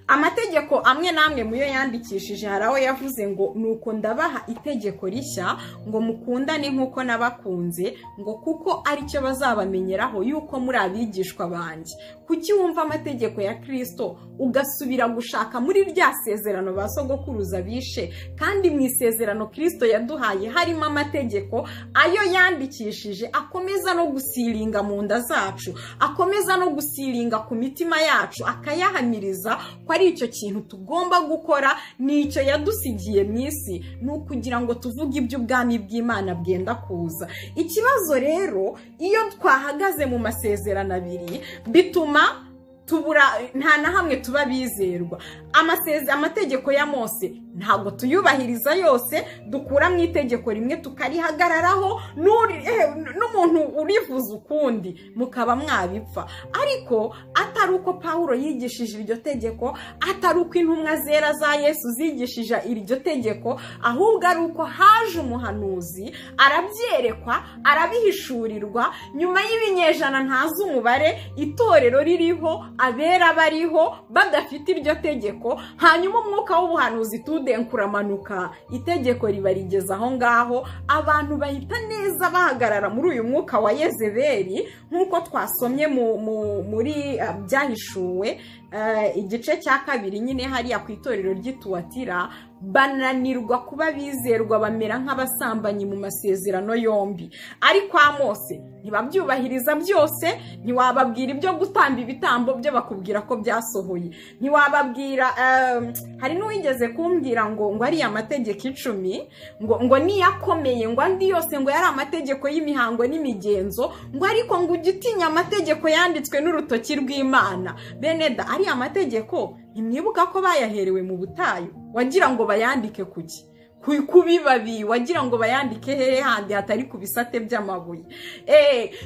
amategeko amwe namwe muyo yandikishije hari aho yavuze ngo nuko ndabaha itegeko rishya ngo mukundane nk'uko nabakunze ngo kuko aricyo bazabamenyeraho yuko muri abigishwa banjye. Kuki wumva amategeko ya Kristo ugasubira gushaka muri rya sezerano ba sogokuruza bishe, kandi mu isezerano Kristo yaduhaye harimo amategeko ayo yandikishije akomeza no gusiringa mu nda zacu, akomeza no gusiringa ku mitima yacu, akayahamiriza ko ari icyo kintu tugomba gukora, nicyo yadusigiye mu isi, ni ukugira ngo tuvuge iby'ubwami bw'Imana bwenda kuza. Ikibazo rero iyo twahagaze mu masezerano abiri bituma tubura nta na hamwe tuba bizerwa. Amategeko ya Mose ntabwo tuyubahiriza yose, dukura mu itegeko rimwe tukarihagararaho, n'umuntu urivuza ukundi mukaba mwabipfa. Ariko atari uko Pawulo yigishije iryo tegeko, atari uko intumwa zera za Yesu zigishije iryo tegeko, ahubwo ari uko haje umuhanuzi arabyerekwa, arabihishurirwa, nyuma y'ibinyejana ntazi umubare itorero ririho, abera bariho badafite iryo tegeko, hanyuma umwuka w'ubuhanuzi tudenkuramanuka, itegeko riba rigeze aho ngaho, abantu bahita neza bahagarara muri uyu mwuka wa Yezebeli nk'uko twasomye muri byahishuwe igice cya 2 nyine hariya ku itorero ry'Ituwatira, bananirwa kuba bizerwa, bamera nk'abasambanyi mu masezerano yombi. Ariko Mose ntibabyubahiriza byose, ntiwababwira ibyo gutamba ibitambo byo bakubwira ko byasohoye, ntiwababwira hari n'uwigeze kumbwira ngo ari amategeko 10 ngo niyakomeye, ngo andi yose ngo yari amategeko y'imihango n'imigenzo, ngo ariko ngo ugitinya amategeko yanditswe n'urutoki rw'Imana. Beneda, ari amategeko imwibuka ko bayaherewe mu butayu, wagira ngo bayandike kuki? Kubibabi wagira ngo bayandike hehe handi hatari ku bisate by'amabuye?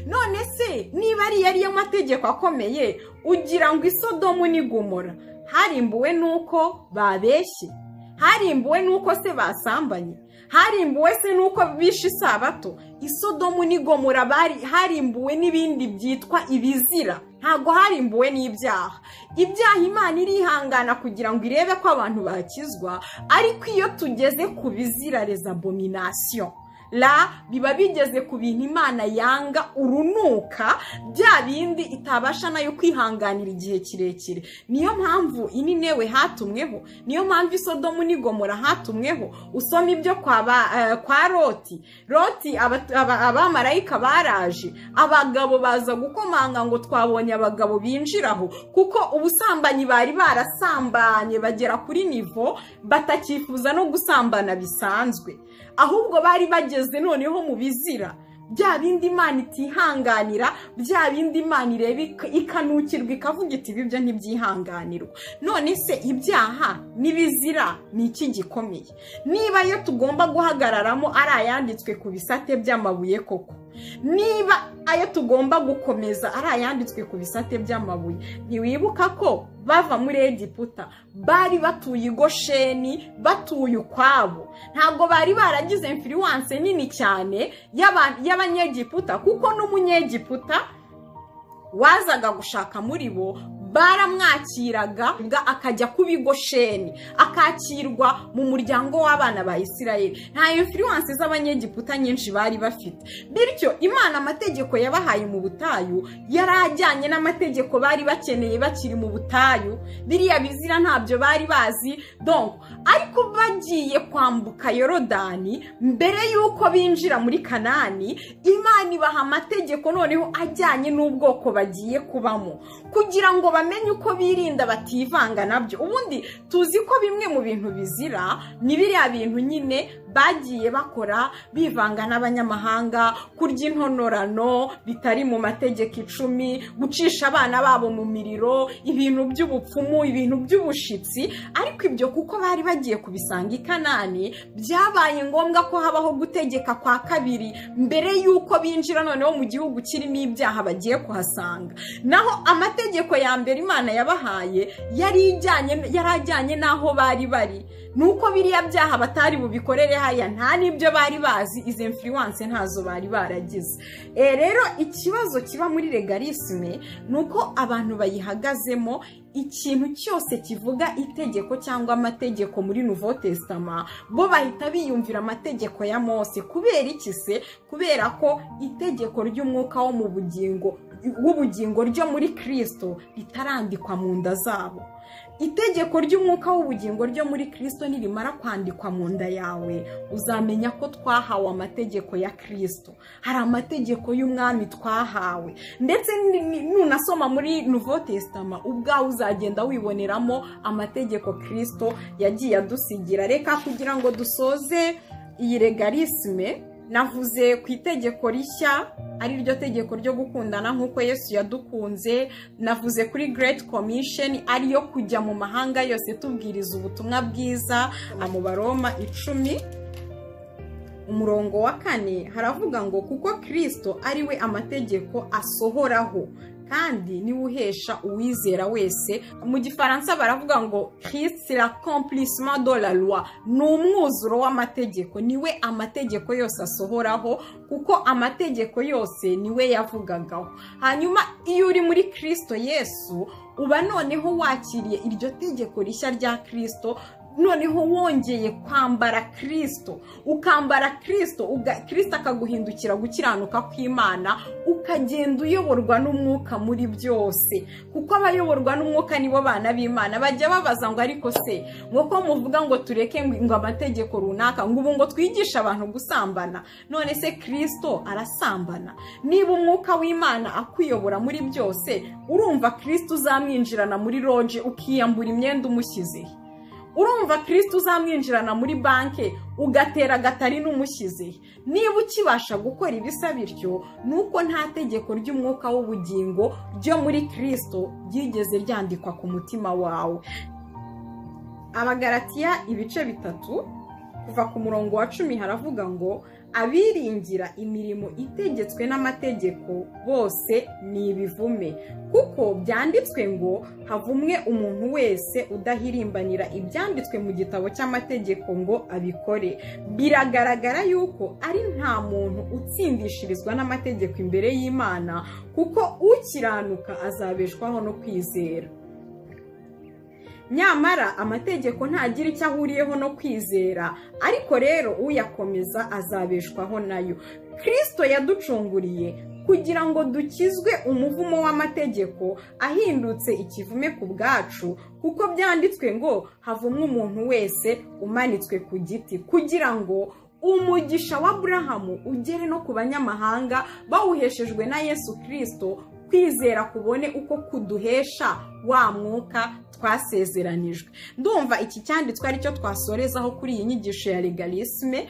None se niba ari yari amategeko akomeye, ugira ngo Isodomu ni Gomora harimbuwe nuko babeshye, harimbuwe nuko se basambanye, harimbuwe se nuko bishe Isabato? Isodomu ni Gomora harimbuwe n'ibindi byitwa ibizira, ntago harimbuwe n'ibyaha. Ibyaha Imana irihangana kugira ngo irebe ko abantu bakizwa, ariko iyo tugeze ku bizira, les abominations, la biba bigeze ku bintu Imana yanga urunuka, bya bindi itabasha nayo kwihanganira igihe kirekire. Niyo mpamvu Ininewe hatumweho, niyo mpamvu Isodomu ni Gomora hatumweho. Usoma ibyo kwa Loti, abamarayika baraje, abagabo baza gukomanga ngo twabonye abagabo binjiraho, kuko ubusambanyi bari barasambanye bagera kuri nivo batakifuza no gusambana bisanzwe, ahubwo bari bageze noneho mu bizira, bya bindi Imana itihanganira, bya bindi Imana ireba ikanukirwa ikavuga iti ibyo ntibyihanganirwa. None se ibyaha n'ibizira ni iki gikomeye? Niba yo tugomba guhagararamo ari ayanditswe ku bisate by'amabuye koko, niba ayo tugomba gukomeza ari ayanditswe ku bisate by'amabuye, ntiwibuka ko bava muri Egiputa bari batuye i Gosheni, batuye ukwabo? Ntabwo bari baragize influence nini cyane y'abanyegiputa, kuko n'umunyegiputa wazaga gushaka muri bo baramwakiraga akajya kuba i Gosheni, akakirwa mu muryango w'abana ba Isirayeli. Nta influence z'abanyegiputa nyinshi bari bafite, bityo Imana amategeko yabahaye mu butayu yarajyanye n'amategeko bari bakeneye bakiri mu butayu. Biriya bizira ntabyo bari bazi. Donc ariko bagiye kwambuka Yorodani, mbere yuko binjira muri Kanani, Imana ibaha amategeko noneho ajyanye n'ubwoko bagiye kubamo, kugira ngo bamenye uko birinda bativanga nabyo. Ubundi tuzi ko bimwe mu bintu bizira ni biriya bintu nyine bagiye bakora, bivanga n'abanyamahanga, kurya intonorano bitari mu mategeko 10, gucisha abana babo mu miriro, ibintu by'ubupfumu, ibintu by'ubushitsi. Ariko ibyo kuko bari bagiye kubisanga i Kanani, byabaye ngombwa ko habaho gutegeka kwa kabiri mbere yuko binjira noneho mu gihugu kirimo ibyaha bagiye kuhasanga. Naho amategeko ya mbere mbere Imana yabahaye yari ajyanye n'aho bari bari, nuko biriya byaha batari bubikorere haya, nta n'ibyo bari bazi, izo influence ntazo bari baragize. Rero ikibazo kiba muri legalisme nuko abantu bayihagazemo, ikintu cyose kivuga itegeko cyangwa amategeko muri Nouveau Testament bo bahita biyumvira amategeko ya Mose. Kubera iki se? Kubera ko itegeko ry'umwuka wo mu w'ubugingo ryo muri Kristo ritarandikwa mu nda zabo. Itegeko ry'umwuka w'ubugingo ryo muri Kristo nirimara kwandikwa mu nda yawe, uzamenya ko twahawe amategeko ya Kristo. Hari amategeko y'umwami twahawe, ndetse nunasoma muri Nouveau Testament ubwawe uzagenda wiboneramo amategeko Kristo yagiye adusigira. Reka kugira ngo dusoze iyi legalisme, navuze ku itegeko rishya ari ryo tegeko ryo gukundana nk'uko Yesu yadukunze. Navuze kuri Great Commission ariyo kujya mu mahanga yose tubwiriza ubutumwa bwiza. Mu Baroma 10 umurongo wa 4 haravuga ngo kuko Kristo ari we amategeko asohoraho kandi ni uhesha uwizera wese. Mu Gifaransa baravuga ngo Christ c'est l'accomplissement de la loi, ni umwuzuro w'amategeko, niwe amategeko yose asohoraho, kuko amategeko yose niwe yavugagaho. Hanyuma iyo uri muri Kristo Yesu uba noneho wakiriye iryo tegeko rishya rya Kristo, noneho wongeye kwambara Kristo, ukambara Kristo, Kristo akaguhindukira gukiranuka kw'Imana, ukagenda uyoborwa n'umwuka muri byose, kuko abayoborwa n'umwuka nibo bana b'Imana. Bajya babaza ngo ariko se nk'uko muvuga ngo tureke ngo amategeko runaka, ngo ubu ngo twigisha abantu gusambana, none se Kristo arasambana? Niba umwuka w'Imana akuyobora muri byose, urumva Kristo uzamwinjirana muri loge ukiyambura imyenda umushyize? Urumva Kristo uzamwinjirana muri banke ugatera gatari n'umushyize? Niba ukibasha gukora ibisa bityo, nuko nta tegeko ry'umwuka w'ubugingo ryo muri Kristo ryigeze ryandikwa ku mutima wawe. Abagalatiya ibice 3 kuva ku murongo wa 10 haravuga ngo abiringira imirimo itegetswe n'amategeko bose ni ibivume, kuko byanditswe ngo havumwe umuntu wese udahirimbanira ibyanditswe mu gitabo cy'amategeko ngo abikore. Biragaragara yuko ari nta muntu utsindishirizwa n'amategeko imbere y'Imana, kuko ukiranuka azabeshwaho no kwizera. Nyamara amategeko ntagira icyo ahuriyeho no kwizera, ariko rero uyakomeza azabeshwaho nayo. Kristo yaducunguriye kugira ngo dukizwe umuvumo w'amategeko, ahindutse ikivume ku bwacu, kuko byanditswe ngo havumwe umuntu wese umanitswe ku giti, kugira ngo umugisha wa Aburahamu ugere no ku banyamahanga bawuheshejwe na Yesu Kristo, kwizera kubone uko kuduhesha wa mwuka twasezeranijwe. Ndumva iki cyanditswe ari cyo twasorezaho kuri iyi nyigisho ya legalisme.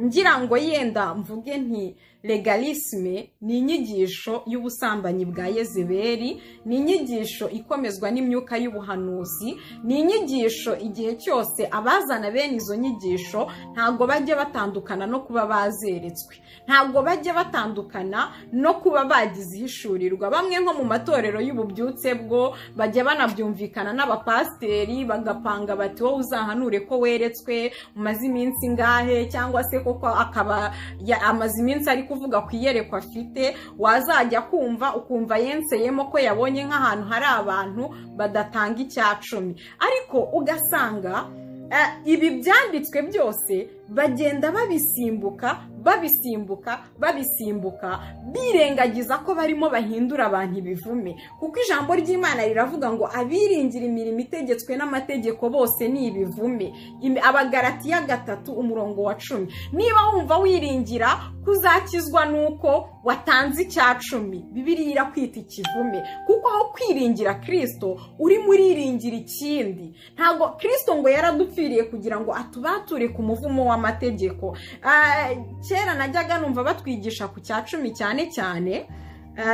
Ngira ngo yenda mvuge nti legalisme ni inyigisho y'ubusambanyi bwa Yezebeli, ni inyigisho ikomezwa n'imyuka y'ubuhanuzi, ni inyigisho igihe cyose abazana bene izo nyigisho ntago bajya batandukana no kuba bazeretswe, ntago bajya batandukana no kuba bagize ihishurirwa. Bamwe nko mu matorero y'ububyutse bwo bajya banabyumvikana n'abapasteri bagapanga bati wowe uzahanure ko weretswe umaze iminsi ngahe, cyangwa se koko akaba amaze iminsi ari kuvuga ku iyerekwa afite, wazajya kumva ukumva yenseyemo ko yabonye nk'ahantu hari abantu badatanga icya-10, ariko ugasanga ibi byanditswe byose bagenda babisimbuka birengagiza ko barimo bahindura abantu ibivume, kuko ijambo ry'Imana riravuga ngo abiringira imirimo itegetswe n'amategeko bose ni ibivume. Abagalatiya 3 umurongo wa 10. Niba wumva wiringira kuzakizwa nuko watanze icya-10, Bibiliya irakwita ikivume, kuko aho kwiringira Kristo uri muriringira ikindi. Ntago Kristo ngo yaradupfiriye kugira ngo atubature ku muvumo w'amategeko. Kera najyaga numva batwigisha ku cya-10 cyane,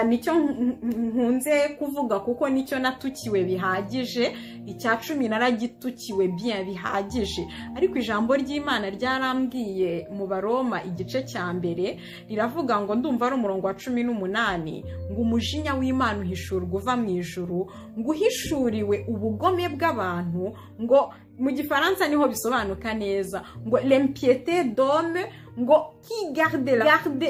nicyo nkunze kuvuga kuko nicyo natukiwe bihagije, icya 10 naragitukiwe bien bihagije. Ariko ijambo ry'Imana ryarambwiye mu Baroma igice cya mbere riravuga ngo, ndumva ari umurongo wa 18, ngo umujinya w'Imana uhishurwa uva mu ijuru, ngo uhishuriwe ubugome bw'abantu, ngo mu gifaransa niho bisobanuka neza, ngo l'impiété d'homme, ngo qui garde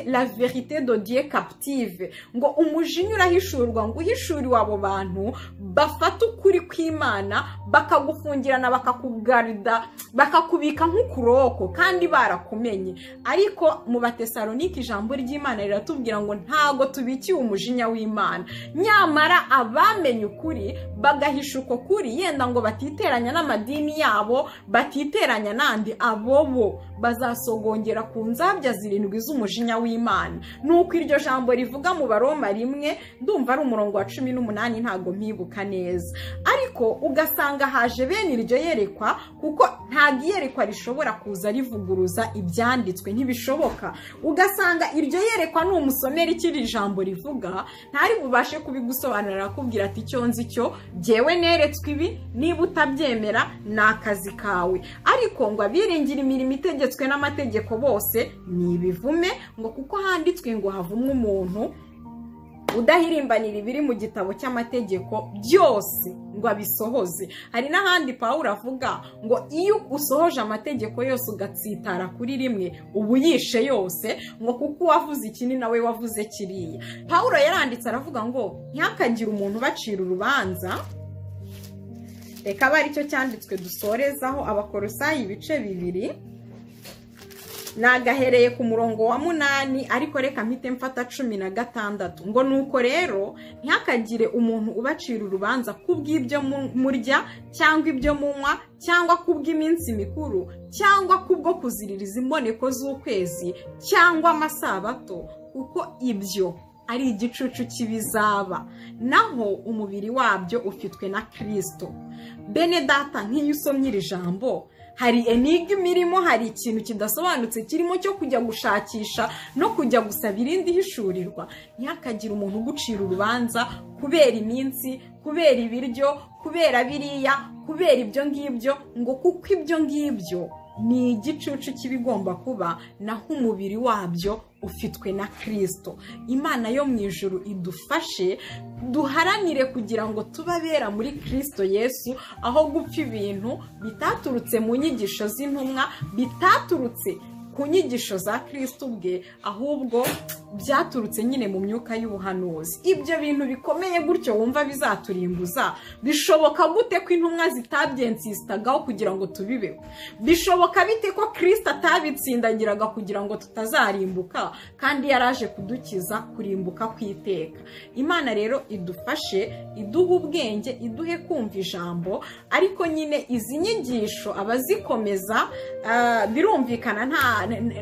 la vérité de Dieu captive, ngo umujinya urahishurwa, ngo uhishuriwe abo bantu bafata ukuri kw'Imana bakagufungirana bakakugarida bakakubika nk'ukuroko kandi barakumenye. Ariko mu Batesalonike ijambo ry'Imana riratubwira ngo ntago tubikiye umujinya w'Imana, nyamara abamenye ukuri bagahisha uko kuri, yenda ngo batiteranya n'amadini yabo, batiteranya nandi, abo bo bazasogongera ku nzabya 7 z'umujinya w'Imana. Nuko iryo jambo rivuga mu Baroma 1, ndumva ari umurongo wa 18, ntago mpibuka neza. Ariko ugasanga haje bene iryo yerekwa, kuko ntago iyerekwa rishobora kuza rivuguruza ibyanditswe, ntibishoboka. Ugasanga iryo yerekwa n'umusomera ikiri jambo rivuga ntari bubashe kubigusobanurira, akubwira ati cyo nzi cyo jewe neretswe ibi, niba utabyemera nakazi kawe. Ariko ngo abiringira imirimo itegetswe n'amategeko bose ni ibivume, ngo kuko handitswe ngo havumwe umuntu udahirimbanira ibiri mu gitabo cy'amategeko byose ngo abisohoze. Hari n'ahandi Pawulo avuga ngo iyo usohoje amategeko yose ugatsitara kuri rimwe ubu yishe yose, ngo kuko wavuze ikini nawe wavuze kiriya. Pawulo yaranditse aravuga ngo ntihakagire umuntu bacira urubanza. Reka bari cyo cyanditswe dusorezaho, Abakolosayi ibice 2, nagahereye ku murongo wa 8, ariko reka mpite mfata 16, ngo nuko rero ntihakagire umuntu ubacira urubanza kubw'ibyo murya cyangwa ibyo munywa cyangwa kubw'iminsi mikuru cyangwa kubwo kuziririza imboneko z'ukwezi cyangwa amasabato, kuko ibyo ari igicucu kibizaba, naho umubiri wabyo ufitwe na Kristo. Bene data, nk'iyo usomye iri jambo hari enigma irimo, hari ikintu kidasobanutse kirimo cyo kujya gushakisha no kujya gusaba irindi hishurirwa. Ntihakagire umuntu ugucira urubanza kubera iminsi, kubera ibiryo, kubera biriya, kubera ibyo ngibyo, ngo kuko ibyo ngibyo ni igicucu kibigomba kuba, naho umubiri wabyo ufitwe na Kristo. Imana yo mu ijuru idufashe duharanire kugira ngo tubabera muri Kristo Yesu, aho gupfa ibintu bitaturutse mu nyigisho z'intumwa, bitaturutse ku nyigisho za Kristo ubwe, ahubwo byaturutse nyine mu myuka y'ubuhanuzi. Ibyo bintu bikomeye gutyo wumva bizaturimbuza, bishoboka gute ko intumwa zitabyensistagaho kugira ngo tubibeho? Bishoboka bite ko Kristo atabitsindagiraga kugira ngo tutazarimbuka, kandi yaraje kudukiza kurimbuka kw'iteka? Imana rero idufashe, iduhe ubwenge, iduhe kumva ijambo, ariko nyine izi nyigisho abazikomeza birumvikana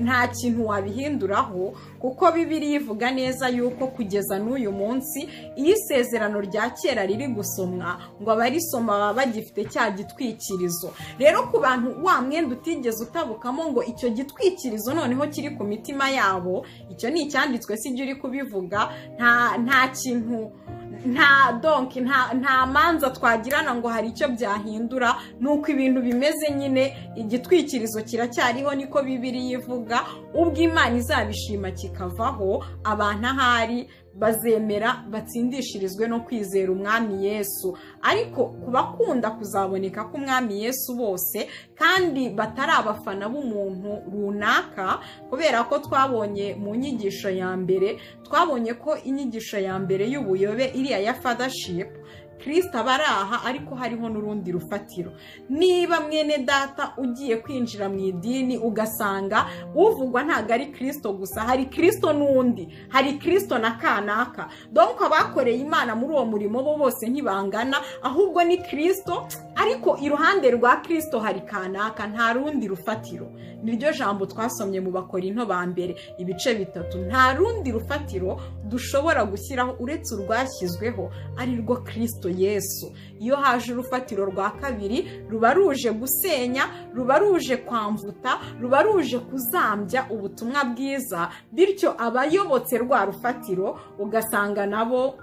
nta kintu wabihinduraho, kuko Bibiliya ivuga neza yuko kugeza n'uyu munsi iyo isezerano rya kera riri gusomwa, ngo abarisoma baba bagifite cya gitwikirizo. Rero ku bantu wa mwenda utigeze utabukamo ngo icyo gitwikirizo noneho kiri ku mitima yabo, icyo ni icyanditswe, si byo uri kubivuga, nta kintu, nta manza twagirana ngo hari icyo byahindura. Nuko ibintu bimeze nyine, igitwikirizo kiracyariho, niko Bibiliya ivuga. Ubwo Imana izabishima kikavaho, abantu ahari bazemera batsindishirizwe no kwizera umwami Yesu. Ariko kubakunda kuzaboneka ko umwami Yesu bose kandi batari abafana b'umuntu runaka, kubera ko twabonye mu nyigisho ya mbere, twabonye ko inyigisho ya mbere y'ubuyobe iriya ya fathership, Kristo abaraha, ariko hariho n'urundi rufatiro. Niba mwene data ugiye kwinjira mu idini ugasanga uvugwa ntago ari Kristo gusa, hari Kristo n'undi, hari Kristo na kanaka, donc abakoreye Imana muri uwo murimo bo bose ntibangana, ahubwo ni Kristo ariko iruhande rwa Kristo hari kanaka, nta rundi rufatiro. Niryo jambo twasomye mu Bakorinto ba mbere ibice 3. Nta rundi rufatiro dushobora gushyiraho uretse urwashyizweho, ari rwo Kristo Yesu. Iyo haje urufatiro rwa kabiri, ruba ruje gusenya, ruba ruje kwamvuta, ruba ruje kuzambya ubutumwa bwiza, bityo abayobotse rwa rufatiro ugasanga nabo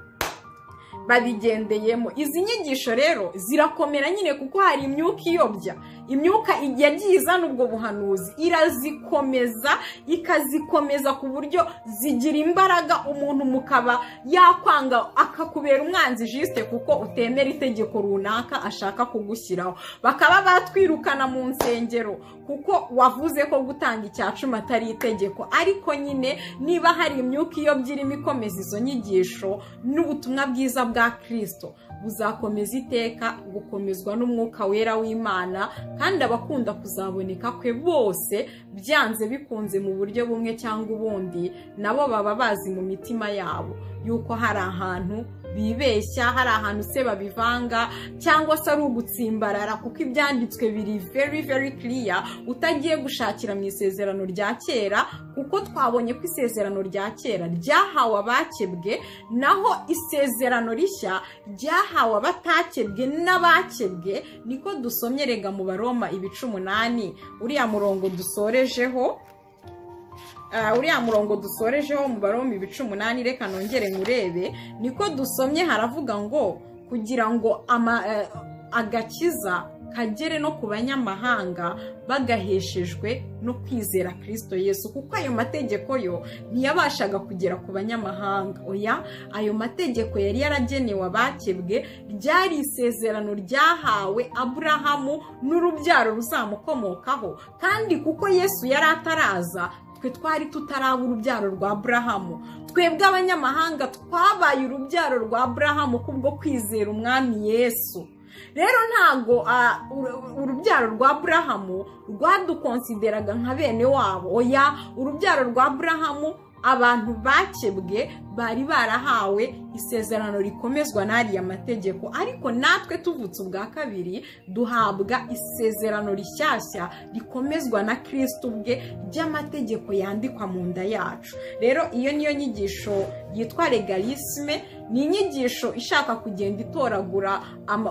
babigendeyemo. Izi nyigisho rero zirakomera nyine kuko hari imyuka iyobya, imyuka yagiye izana ubwo buhanuzi, irazikomeza ikazikomeza ku buryo zigira imbaraga, umuntu mukaba yakwanga akakubera umwanzi juste kuko utemera itegeko runaka ashaka kugushyiraho. Bakaba batwirukana mu nsengero kuko wavuze ko gutanga icyacumi atari itegeko. Ariko nyine niba hari imyuka iyobya irimo ikomeza izo nyigisho, n'ubutumwa bwiza bwa Kristo buzakomeza iteka gukomezwa n'umwuka wera w'Imana, kandi abakunda kuzaboneka kwe bose byanze bikunze mu buryo bumwe cyangwa ubundi, nabo baba bazi mu mitima yabo yuko hari ahantu bibeshya, hari ahantu se babivanga cyangwa se ari ugutsimbarara, kuko ibyanditswe biri very clear. Utagiye gushakira mu isezerano rya kera, kuko twabonye ko isezerano rya kera ryahawe abakebwe, naho isezerano rishya ryahawe abatakebwe n'abakebwe. Niko dusomye rega mu Baroma ibice 8 uriya murongo dusorejeho mu Baroma ibice 8. Reka nongere nkurebe. Niko dusomye haravuga ngo kugira ngo agakiza kagere no ku banyamahanga bagaheshejwe no kwizera Kristo Yesu, kuko ayo mategeko yo ntiyabashaga kugera ku banyamahanga. Oya, ayo mategeko yari yaragenewe abakebwe, ryari isezerano ryahawe Aburahamu n'urubyaro ruzamukomokaho, kandi kuko Yesu yari ataraza, twe twari tutaraba urubyaro rwa Aburahamu. Twebwe abanyamahanga twabaye urubyaro rwa Aburahamu kubwo kwizera umwami Yesu. Rero ntago urubyaro rwa Aburahamu rwadukonsideraga nka bene wabo. Oya, urubyaro rwa Aburahamu abantu bakebwe bari barahawe isezerano rikomezwa n'ariya mategeko, ariko natwe tuvutse ubwa kabiri duhabwa isezerano rishyashya rikomezwa na Kristo ubwe, ry'amategeko yandikwa mu nda yacu. Rero iyo niyo nyigisho yitwa legalisme, ni inyigisho ishaka kugenda itoragura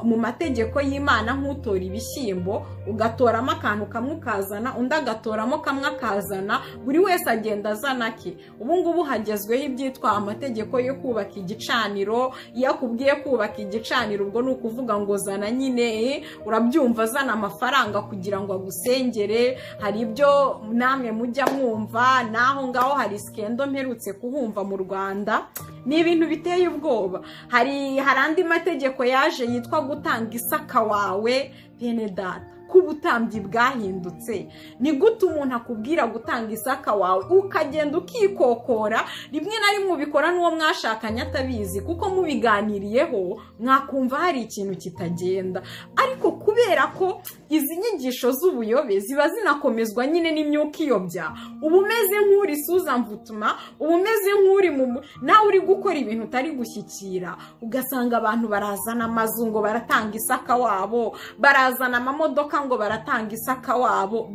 mu mategeko y'Imana nk'utora ibishyimbo, ugatoramo akantu kamwe ukazana, undi agatoramo kamwe akazana, buri wese agenda azana ke. Ubu ngubu hagezweho ibyitwa amategeko yo kubaka igicaniro. Iyo akubwiye kubaka igicaniro, ubwo ni ukuvuga ngo zana nyine, urabyumva, zana amafaranga kugira ngo agusengere. Hari ibyo namwe mujya mwumva, naho ngaho hari skendo mperutse kuhumva mu Rwanda, ni ibintu biteye ubwoba. Hari andi mategeko yaje yitwa gutanga isaka wawe. Bene data, k'ubutambyi bwahindutse. Ni gute umuntu akubwira gutanga isaka wawe ukagenda ukikokora, rimwe na rimwe ubikora n'uwo mwashakanye atabizi, kuko mubiganiriyeho mwakumva hari ikintu kitagenda. Ariko kubera ko izi nyigisho z'ubuyobe ziba zinakomezwa nyine n'imyuka iyobya, uba umeze nk'uri Suza Mvutuma, uba umeze nk'uri nawe uri gukora ibintu utari gushyikira, ugasanga abantu barazana amazu ngo baratanga isaka wabo, barazana amamodoka ngo baratanga isaka wabo.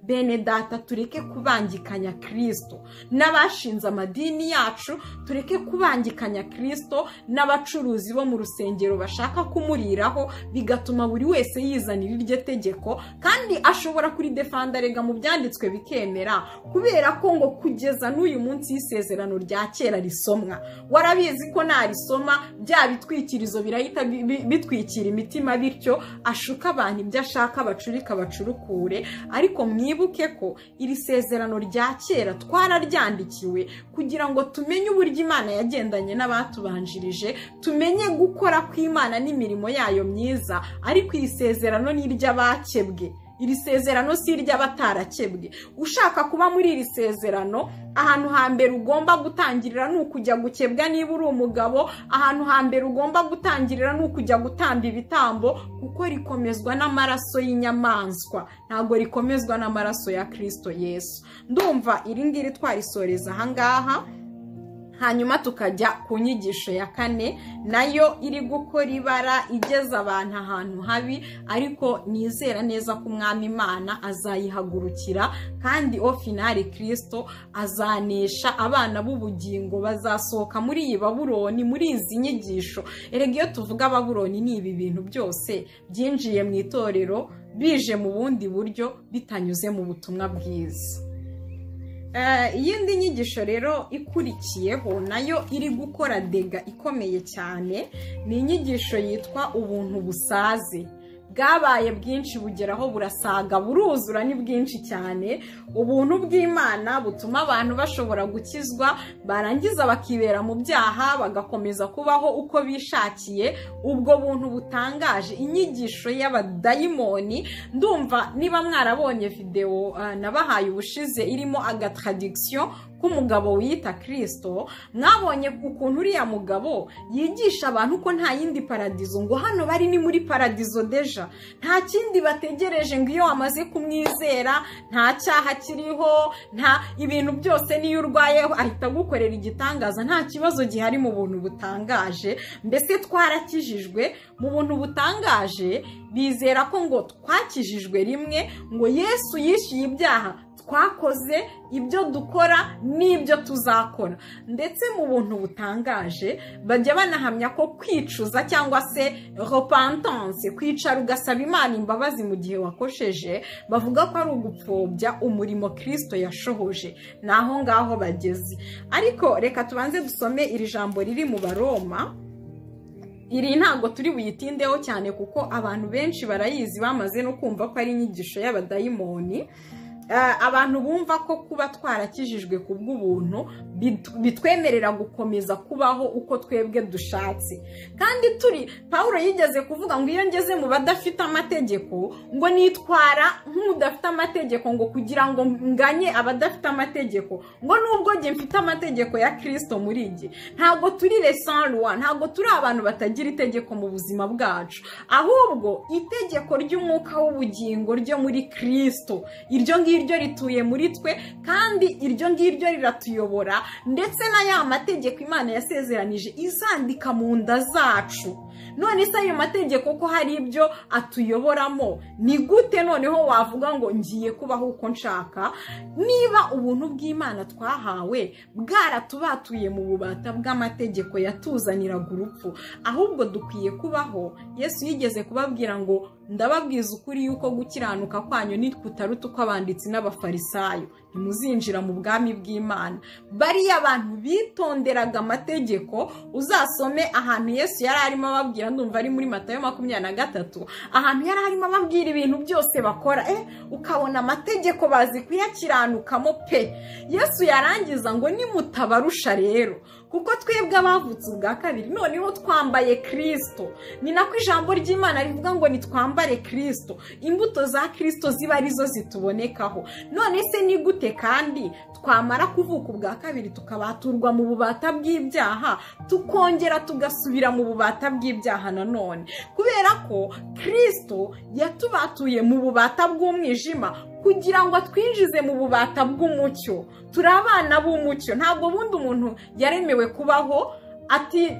Bene data tureke kubangikanya Kristo n'abashinze amadini yacu, tureke kubangikanya Kristo n'abacuruzi bo mu rusengero bashaka kumuriraho, bigatuma buri wese yizanira iryo tegeko, kandi ashobora kuridefanda rega mu byanditswe bikemera, kubera ko ngo kugeza n'uyu munsi y'isezerano rya kera risomwa. Warabizi ko narisoma bya bitwikirizo birahita bitwikira imitima, bityo ashuka abantu ibyo ashaka, bacurika bacurukure. Ariko mwibuke ko iri sezerano rya kera twararyandikiwe kugira ngo tumenye uburyo Imana yagendanye n'abatubanjirije, tumenye gukora kw'Imana n'imirimo yayo myiza. Ariko iri sezerano ni iry'abakebwe, iri sezerano si iry'abatarakebwe. Ushaka kuba muri iri sezerano, ahantu hambere ugomba gutangirira ni ukujya gukebwa niba uri umugabo, ahantu hambere ugomba gutangirira ni ukujya gutamba ibitambo, kuko rikomezwa n'amaraso y'inyamaswa, ntabwo rikomezwa n'amaraso ya Kristo Yesu. Ndumva iri ngiri twarisoreza ahangaha. hanyuma tukajya ku nyigisho ya kane nayo iri gukora ibara igeza abantu ahantu habi, ariko nizera neza ko umwami Imana azayihagurukira kandi finali Kristo azanesha abana b'ubugingo bazasohoka muri iyi Babuloni, muri izi nyigisho. Erega iyo tuvuga Babuloni ni ibi bintu byose byinjiye mu itorero bije mu bundi buryo bitanyuze mu butumwa bwiza. Iyindi nyigisho rero ikurikiyeho nayo iri gukora dega ikomeye cyane ni inyigisho yitwa ubuntu busaze. Bwabaye bwinshi bugeraho burasaga buruzura, ni bwinshi cyane. Ubuntu bw'Imana butuma abantu bashobora gukizwa, barangiza bakibera mu byaha bagakomeza kubaho uko bishakiye. Ubwo buntu butangaje, inyigisho y'abadayimoni, ndumva niba mwarabonye video nabahaye ubushize irimo agatradiction k'umugabo wiyita Kristo, mwabonye ukuntu uriya mugabo yigisha abantu ko nta yindi paradizo, ngo hano bari ni muri paradizo deja, nta kindi bategereje, ngo iyo wamaze kumwizera nta cyaha kiriho, nta ibintu byose niyo urwayeho ahita gukorera igitangaza, nta kibazo gihari mu buntu butangaje. Mbese twarakijijwe mu buntu butangaje, bizera ko ngo twakijijwe rimwe, ngo Yesu yishyuye ibyaha twakoze, ibyo dukora n'ibyo tuzakora. Ndetse mu buntu butangaje bajya banahamya ko kwicuza cyangwa se repentance, kwicara ugasaba Imana imbabazi mu gihe wakosheje, bavuga ko ari ugupfobya umurimo Kristo yashohoje. Naho ngaho bageze. Ariko reka tubanze dusome iri jambo riri mu Baroma. Iri ntabwo turi buyitindeho cyane kuko abantu benshi barayizi, bamaze no kumva ko ari inyigisho y'abadayimoni. Abantu bumva ko kuba twarakijijwe ku bw'ubuntu bitwemerera gukomeza kubaho uko twebwe dushatse. Kandi Pawulo yigeze kuvuga ngo iyo ngeze mu badafite amategeko, ngo nitwara nk'udafite amategeko, ngo kugira ngo nganye abadafite amategeko, ngo nubwo nge mfite amategeko ya Kristo muri nge. Ntabwo turi les sans loi, ntabwo turi abantu batagira itegeko mu buzima bwacu, ahubwo itegeko ry'umwuka w'ubugingo ryo muri Kristo, iryo ngiryo rituye muri twe, kandi iryo ngiryo riratuyobora. Ndetse na ya mategeko Imana yasezeranije izandika mu nda zacu. None se ayo mategeko ko hari ibyo atuyoboramo, ni gute noneho wavuga ngo ngiye kubaho uko nshaka, niba ubuntu bw'Imana twahawe bwaratubatuye mu bubata bw'amategeko yatuzaniraga urupfu? Ahubwo dukwiye kubaho. Yesu yigeze kubabwira ngo ndababwiza ukuri yuko gukiranuka kwanyu ntikutaruta uko abanditsi n'abafarisayo, ntimuzinjira mu bwami bw'Imana. Bariya abantu bitonderaga amategeko. Uzasome ahantu Yesu yari arimo ababwira, ndumva ari muri Matayo 23, ahantu yari arimo ababwira ibintu byose bakora, ukabona amategeko bazi kuyakiranukamo pe. Yesu yarangiza ngo nimutabarusha rero, kuko twebwe abavutse ubwa kabiri noneho twambaye Kristo. Ni nako ijambo ry'Imana rivuga ngo nitwambare Kristo, imbuto za Kristo ziba arizo zitubonekaho. None se ni gute kandi twamara kuvuka ubwa kabiri tukabaturwa mu bubata bw'ibyaha, tukongera tugasubira mu bubata bw'ibyaha nanone? Kubera ko Kristo yatubatuye mu bubata bw'umwijima kugira ngo twinjize mu bubata bw'umucyo. Turi abana b'umucyo. Ntabwo bundi umuntu yaremewe kubaho ati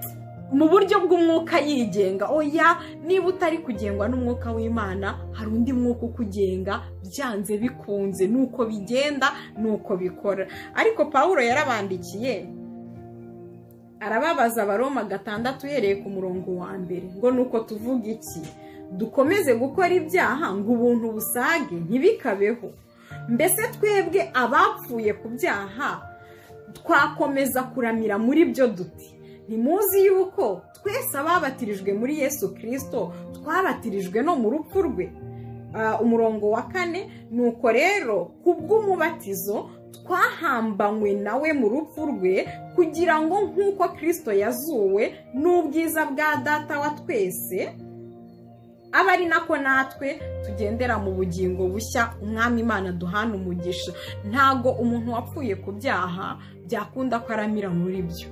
mu buryo bw'umwuka yigenga. Oya, niba utari kugengwa n'umwuka w'Imana, hari undi mwuka ukugenga, byanze bikunze nuko bigenda nuko bikora. Ariko Pawulo yarabandikiye arababaza Abaroma 6 uhereye ku murongo wa 1, ngo nuko tuvuga iki? Dukomeze gukora ibyaha ngo ubuntu busage ntibikabeho? Mbese twebwe abapfuye ku byaha twakomeza kuramira muri byo duti? Ntimuzi yuko twese ababatirijwe muri Yesu Kristo twabatirijwe no mu rupfu rwe? Umurongo wa 4, nuko rero kubw'umubatizo twahambanywe nawe mu rupfu rwe, kugira ngo nk'uko Kristo yazuwe n'ubwiza bwa Data wa twese, aba ari nako natwe tugendera mu bugingo bushya. Umwami Imana duhana umugisha. Ntago umuntu wapfuye ku byaha byakunda ko aramira muri byo,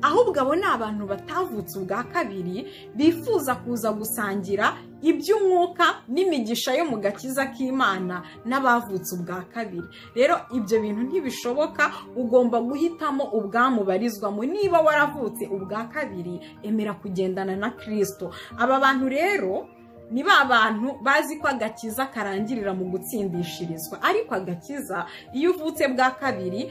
ahubwo abo ni abantu batavutse ubwa kabiri, bifuza kuza gusangira iby'umwuka n'imigisha yo mu gakiza k'Imana n'abavutse ubwa kabiri. Rero ibyo bintu ntibishoboka, ugomba guhitamo ubwamubarizwamo. Niba waravutse ubwa kabiri, emera kugendana na Kristo. Aba bantu rero ni ba bantu bazi ko agakiza karangirira mu gutsindishirizwa, ariko agakiza iyo uvutse bwa kabiri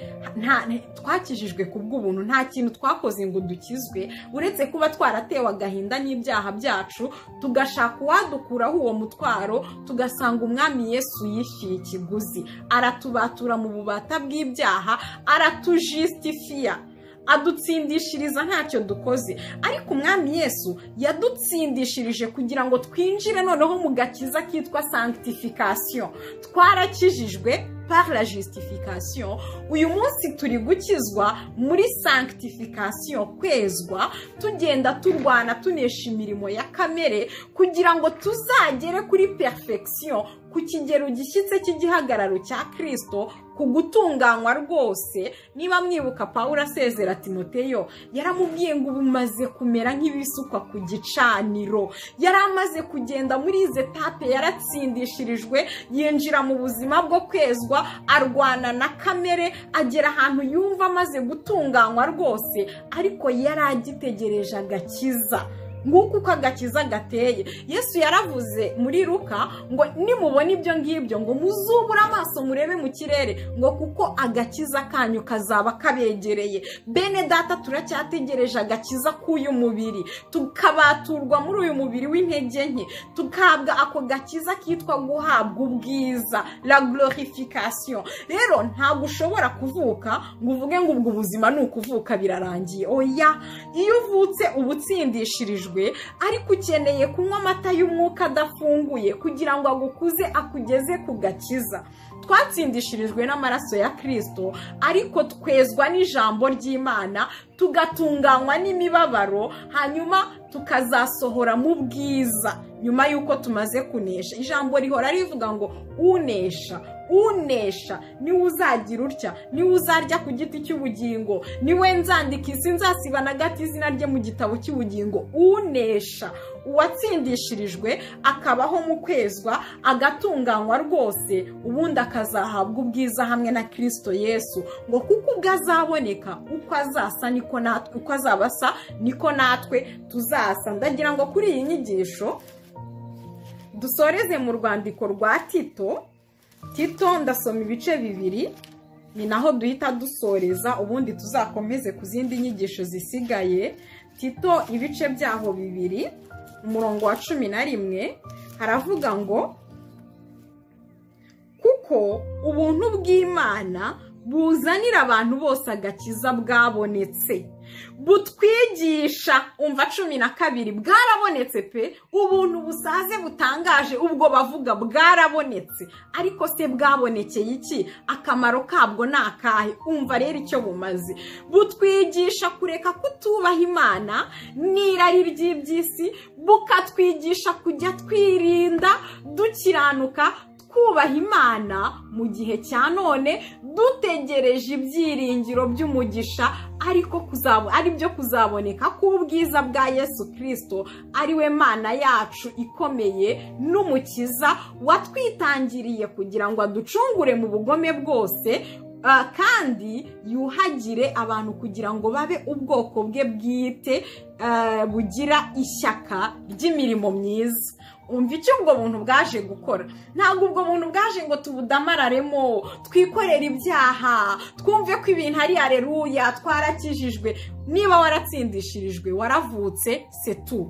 twakijijwe ku bw'ubuntu, nta kintu twakoze ngo dukizwe uretse kuba twaratewe agahinda n'ibyaha byacu, tugashaka uwadukuraho uwo mutwaro, tugasanga umwami Yesu yishyuye ikiguzi, aratubatura mu bubata bw'ibyaha, aratujustifia, adutsindishiriza ntacyo dukoze. Ariko umwami Yesu yadutsindishirije kugira ngo twinjire noneho mu gakiza kitwa sanctification. Twarakijijwe par la justification, uyu munsi turi gukizwa muri sanctification, kwezwa, tugenda turwana tunesha imirimo ya kamere kugira ngo tuzagere kuri perfection, ku kigero gishyitse cy'igihagararo cya Kristo, ku gutunganywa rwose. Niba mwibuka Pawulo asezera Timoteyo, yaramubwiye ngo ubumaze kumera nk'ibisukwa ku gicaniro. Yari amaze kugenda muri izi etape, yaratsindishirijwe, yinjira mu buzima bwo kwezwa, arwana na kamere, agera ahantu yumva amaze gutunganywa rwose, ariko yari agitegereje agakiza. Nguko uko agakiza gateye. Yesu yaravuze muri Luka ngo nimubona ibyo ngibyo ngo muzubura amaso murebe mu kirere, ngo kuko agakiza kanyu kazaba kabegereye. Bene data, turacyategereje agakiza k'uyu mubiri, tukabaturwa muri uyu mubiri w'intege nke, tukabwa ako gakiza kitwa guhabwa ubwiza, la glorification. Rero ntabwo ushobora kuvuka ngo uvuge ngo ubwo ubuzima ni ukuvuka birarangiye. Oya, iyo uvutse ubutsindishirijwe, ariko ukeneye kunywa amata y'umwuka adafunguye kugira ngo agukuze akugeze ku gakiza. Twatsindishirijwe n'amaraso ya Kristo, ariko twezwa n'ijambo ry'Imana, tugatunganywa n'imibabaro, hanyuma tukazasohora mu bwiza nyuma y'uko tumaze kunesha. Ijambo rihora rivuga ngo unesha niwe uzagira utya, niwe uzarya ku giti cy'ubugingo, niwe nzandika isi nzasiba na gato izina rye mu gitabo cy'ubugingo. Unesha, uwatsindishirijwe akabaho mu kwezwa, agatunganywa rwose, ubundi akazahabwa ubwiza hamwe na Kristo Yesu, ngo kuko ubwo azaboneka uko azasa niko natwe, uko azabasa niko natwe tuzasa. Ndagira ngo kuri iyi nyigisho dusoreze mu rwandiko rwa Tito. Ndasoma ibice bibiri, ni naho duhita dusoreza, ubundi tuzakomeze ku zindi nyigisho zisigaye. Tito ibice byaho bibiri, umurongo wa 11 haravuga ngo kuko ubuntu bw'Imana buzanira abantu bose agakiza bwabonetse, butwigisha, umva 12, bwarabonetse pe, ubuntu busaze butangaje, ubwo bavuga bwarabonetse. Ariko se bwabonekeye iki? Akamaro kabwo ni akahe? Umva rero icyo bumaze. Butwigisha kureka kutubaha Imana n'irari ry'iby'isi, bukatwigisha kujya twirinda dukiranuka, kubaha Imana mu gihe cya none, dutegereje ibyiringiro by'umugisha ari byo kuzaboneka k'ubwiza bwa Yesu Kristo, ari we Mana yacu ikomeye n'umukiza, watwitangiriye kugira ngo aducungure mu bugome bwose, kandi yuhagire abantu kugira ngo babe ubwoko bwe bwite, bugira ishyaka ry'imirimo myiza. Umva icyo ubwo buntu bwaje gukora. Ntabwo ubwo buntu bwaje ngo tubudamararemo, twikorere ibyaha, twumve ko ibintu ari haleluya, twarakijijwe. Niba waratsindishirijwe, waravutse, c'est tout.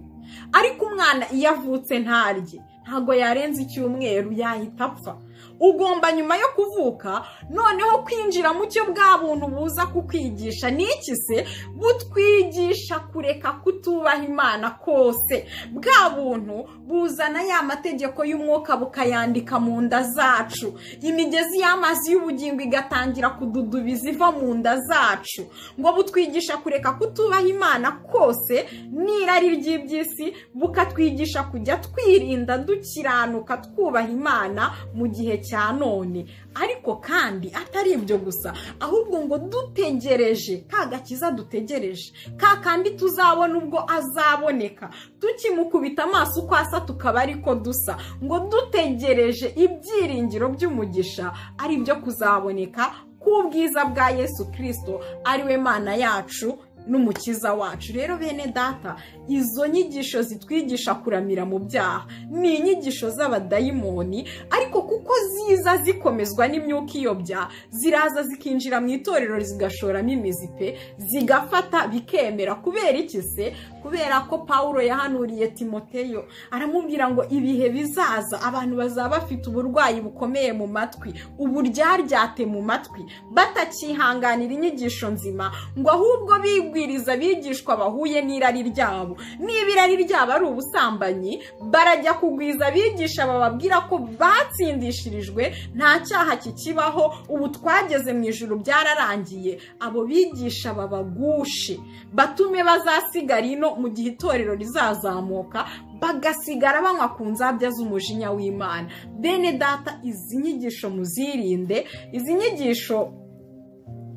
Ariko umwana iyo avutse ntarye, ntabwo yarenza icyumweru yahita apfa. Ugomba nyuma yo kuvuka noneho kwinjira mu cyo bwa buntu buza kukwigisha. Niki se? Butwigisha kureka kutubaha Imana kose. Bwa buntu buzana ya mategeko y'umwuka bukayandika mu nda zacu, imigezi y'amazi y'ubugingo igatangira kududubiza iva mu nda zacu. Ngo butwigisha kureka kutubaha Imana kose n'irari ry'iby'isi, bukatwigisha kujya twirinda dukiranuka twubaha Imana mu gihe cya none. Ariko ariko kandi atari ibyo gusa, ahubwo ngo dutegereje ka gakiza dutegereje, ka kandi tuzabona ubwo azaboneka, tukimukubita amaso uko asa tukaba ariko dusa, ngo dutegereje ibyiringiro by'umugisha ari byo kuzaboneka k'ubwiza bwa Yesu Kristo ari we Mana yacu n'umukiza wacu. Rero bene data, izo nyigisho zitwigisha kuramira mu byaha ni inyigisho z'abadayimoni, ariko kuko ziza zikomezwa n'imyuka iyobya, ziraza zikinjira mu itorero zigashoramo imizi pe, zigafata bikemera. Kubera iki se? Kubera ko Pawulo yahanuriye Timoteyo aramubwira ngo ibihe bizaza abantu bazaba bafite uburwayi bukomeye mu matwi, uburyaryate mu matwi, batakihanganira inyigisho nzima, ngo ahubwo bigwiriza bigishwa bahuye n'irari ryabo. Niba irari ryabo ari ubusambanyi, barajya kugwiza abigisha bababwira ko batsindishirijwe, nta cyaha kikibaho, ubu twageze mu ijuru byararangiye. Abo bigisha babagushe, batume bazasigara ino mu gihe itorero rizazamuka, bagasigara banywa ku nzabya z'umujinya w'Imana. Bene data, izi nyigisho muzirinde. Izi nyigisho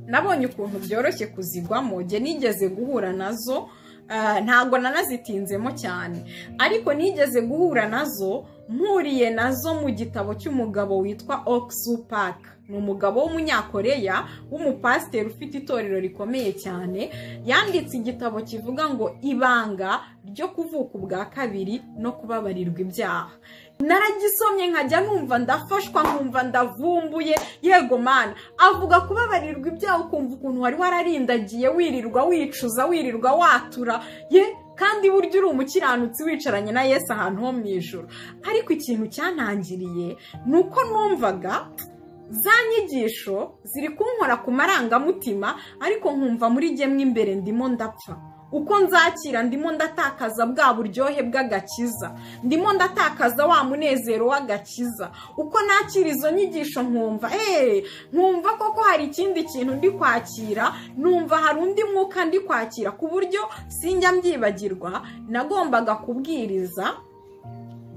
nabonye ukuntu byoroshye kuzigwamo, nge nigeze guhura nazo, ntabwo nanazitinzemo cyane, ariko nigeze guhura nazo, mpuriye nazo mu gitabo cy'umugabo witwa Oksu Park. Ni umugabo w'umunyakoreya w'umupasiteri ufite itorero rikomeye cyane, yanditse igitabo kivuga ngo ibanga ryo kuvuka ubwa kabiri no kubabarirwa ibyaha. Naragisomye nkajya numva ndafashwa, nkumva ndavumbuye. Yego Mana, avuga kubabarirwa ibyaha, ukumva ukuntu wari wararindagiye wirirwa wicuza, wirirwa watura kandi burya uri umukiranutsi wicaranye na Yesu ahantu ho mu ijuru. Ariko ikintu cyantangiriye ni uko numvaga za nyigisho ziri kunkora ku marangamutima, ariko nkumva muri jye imbere ndimo ndapfa. Uko nzakira ndimo ndatakaza bwa buryohe bw'agakiza, ndimo ndatakaza wa munezero w'agakiza. Uko nakira izo nyigisho nkumva koko hari ikindi kintu ndi kwakira, numva hari undi mwuka ndi kwakira, ku buryo sinjya mbyibagirwa. Nagombaga kubwiriza,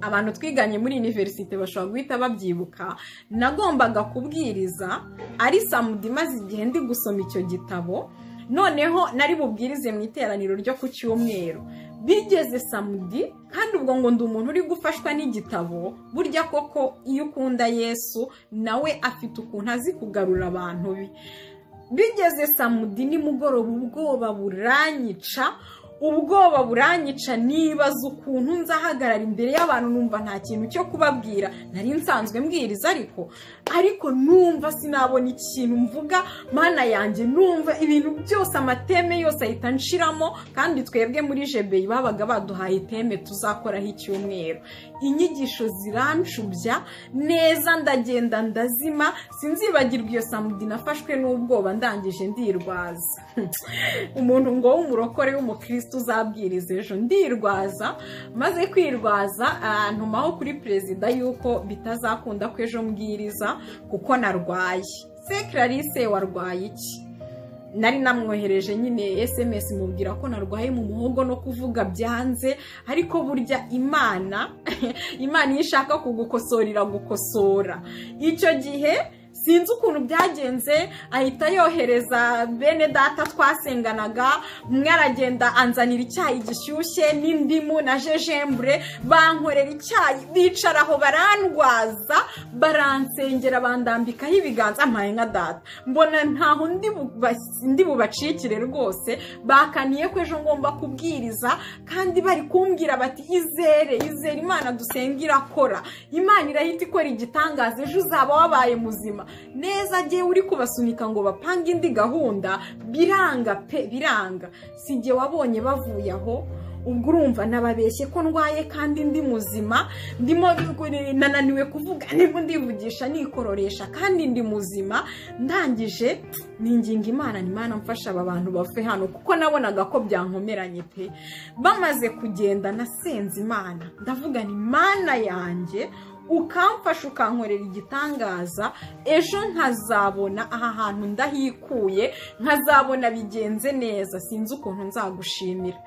abantu twiganye muri universite bashobora guhita babyibuka, nagombaga kubwiriza ari samedi, maze igihe ndi gusoma icyo gitabo, noneho nari bubwirize mu iteraniro ryo ku cyumweru. Bigeze samedi, kandi ubwo ngo ndi umuntu uri gufashwa n'igitabo. Burya koko iyo ukunda Yesu nawe afite ukuntu azi kugarura abantu be. Bigeze samedi nimugoroba, ubwoba buranyica, nibaza ukuntu nzahagarara imbere y'abantu, numva nta kintu cyo kubabwira. Nari nsanzwe mbwiriza ariko numva sinabona ikintu mvuga. Mana yanjye, numva ibintu byose, amateme yose ahita nshiramo, kandi twebwe muri Jebeyi babaga baduhaye iteme tuzakoraho icyumweru. Inyigisho zirancubya neza, ndagenda ndazima. Sinzibagirwa iyo samedi nafashwe n'ubwoba, ndangije ndirwaza. Umuntu ngo w'umurokore w'umukristo uzabwiriza ejo, ndirwaza. Maze kwirwaza, ntumaho kuri perezida yuko bitazakunda ko ejo mbwiriza kuko narwaye. Se Clarisse, warwaye iki? Nari namwohereje nyine SMS mubwira ko narwaye mu muhogo no kuvuga byanze, ariko burya Imana iyo ishaka kugukosorera gukosora. Icyo gihe sinzi ukuntu byagenze, ahita yohereza bene data twasenganaga, umwe aragenda anzanira icyayi gishyushye n'indimu na jejembure, bankorera icyayi, bicaraho barandwaza, baransengera, bandambikaho ibiganza. Mpaye nka data, mbona ntaho ndi bubacikire rwose. Bakaniye ko ejo ngomba kubwiriza, kandi bari kumbwira bati izere Imana dusenga irakora, Imana irahita ikora igitangaza, ejo uzaba wabaye muzima. Neza agiye uri kubasunika ngo bapange indi gahunda, biranga. Sijye wabonye bavuye aho, ubwo urumva nababeshye ko ndwaye kandi ndi muzima, ndimo nananiwe kuvuga, ndimo ndivugisha nikororesha, kandi ndi muzima. Ndangije ninginga Imana, ni Imana mfasha aba bantu bave hano, kuko nabonaga ko byankomeranye pe. Bamaze kugenda, nasenze Imana, ndavuga ni Mana yanjye, ukamfasha ukankorera igitangaza, ejo nkazabona aha hantu ndahikuye, nkazabona bigenze neza. Sinzi ukuntu nzagushimira.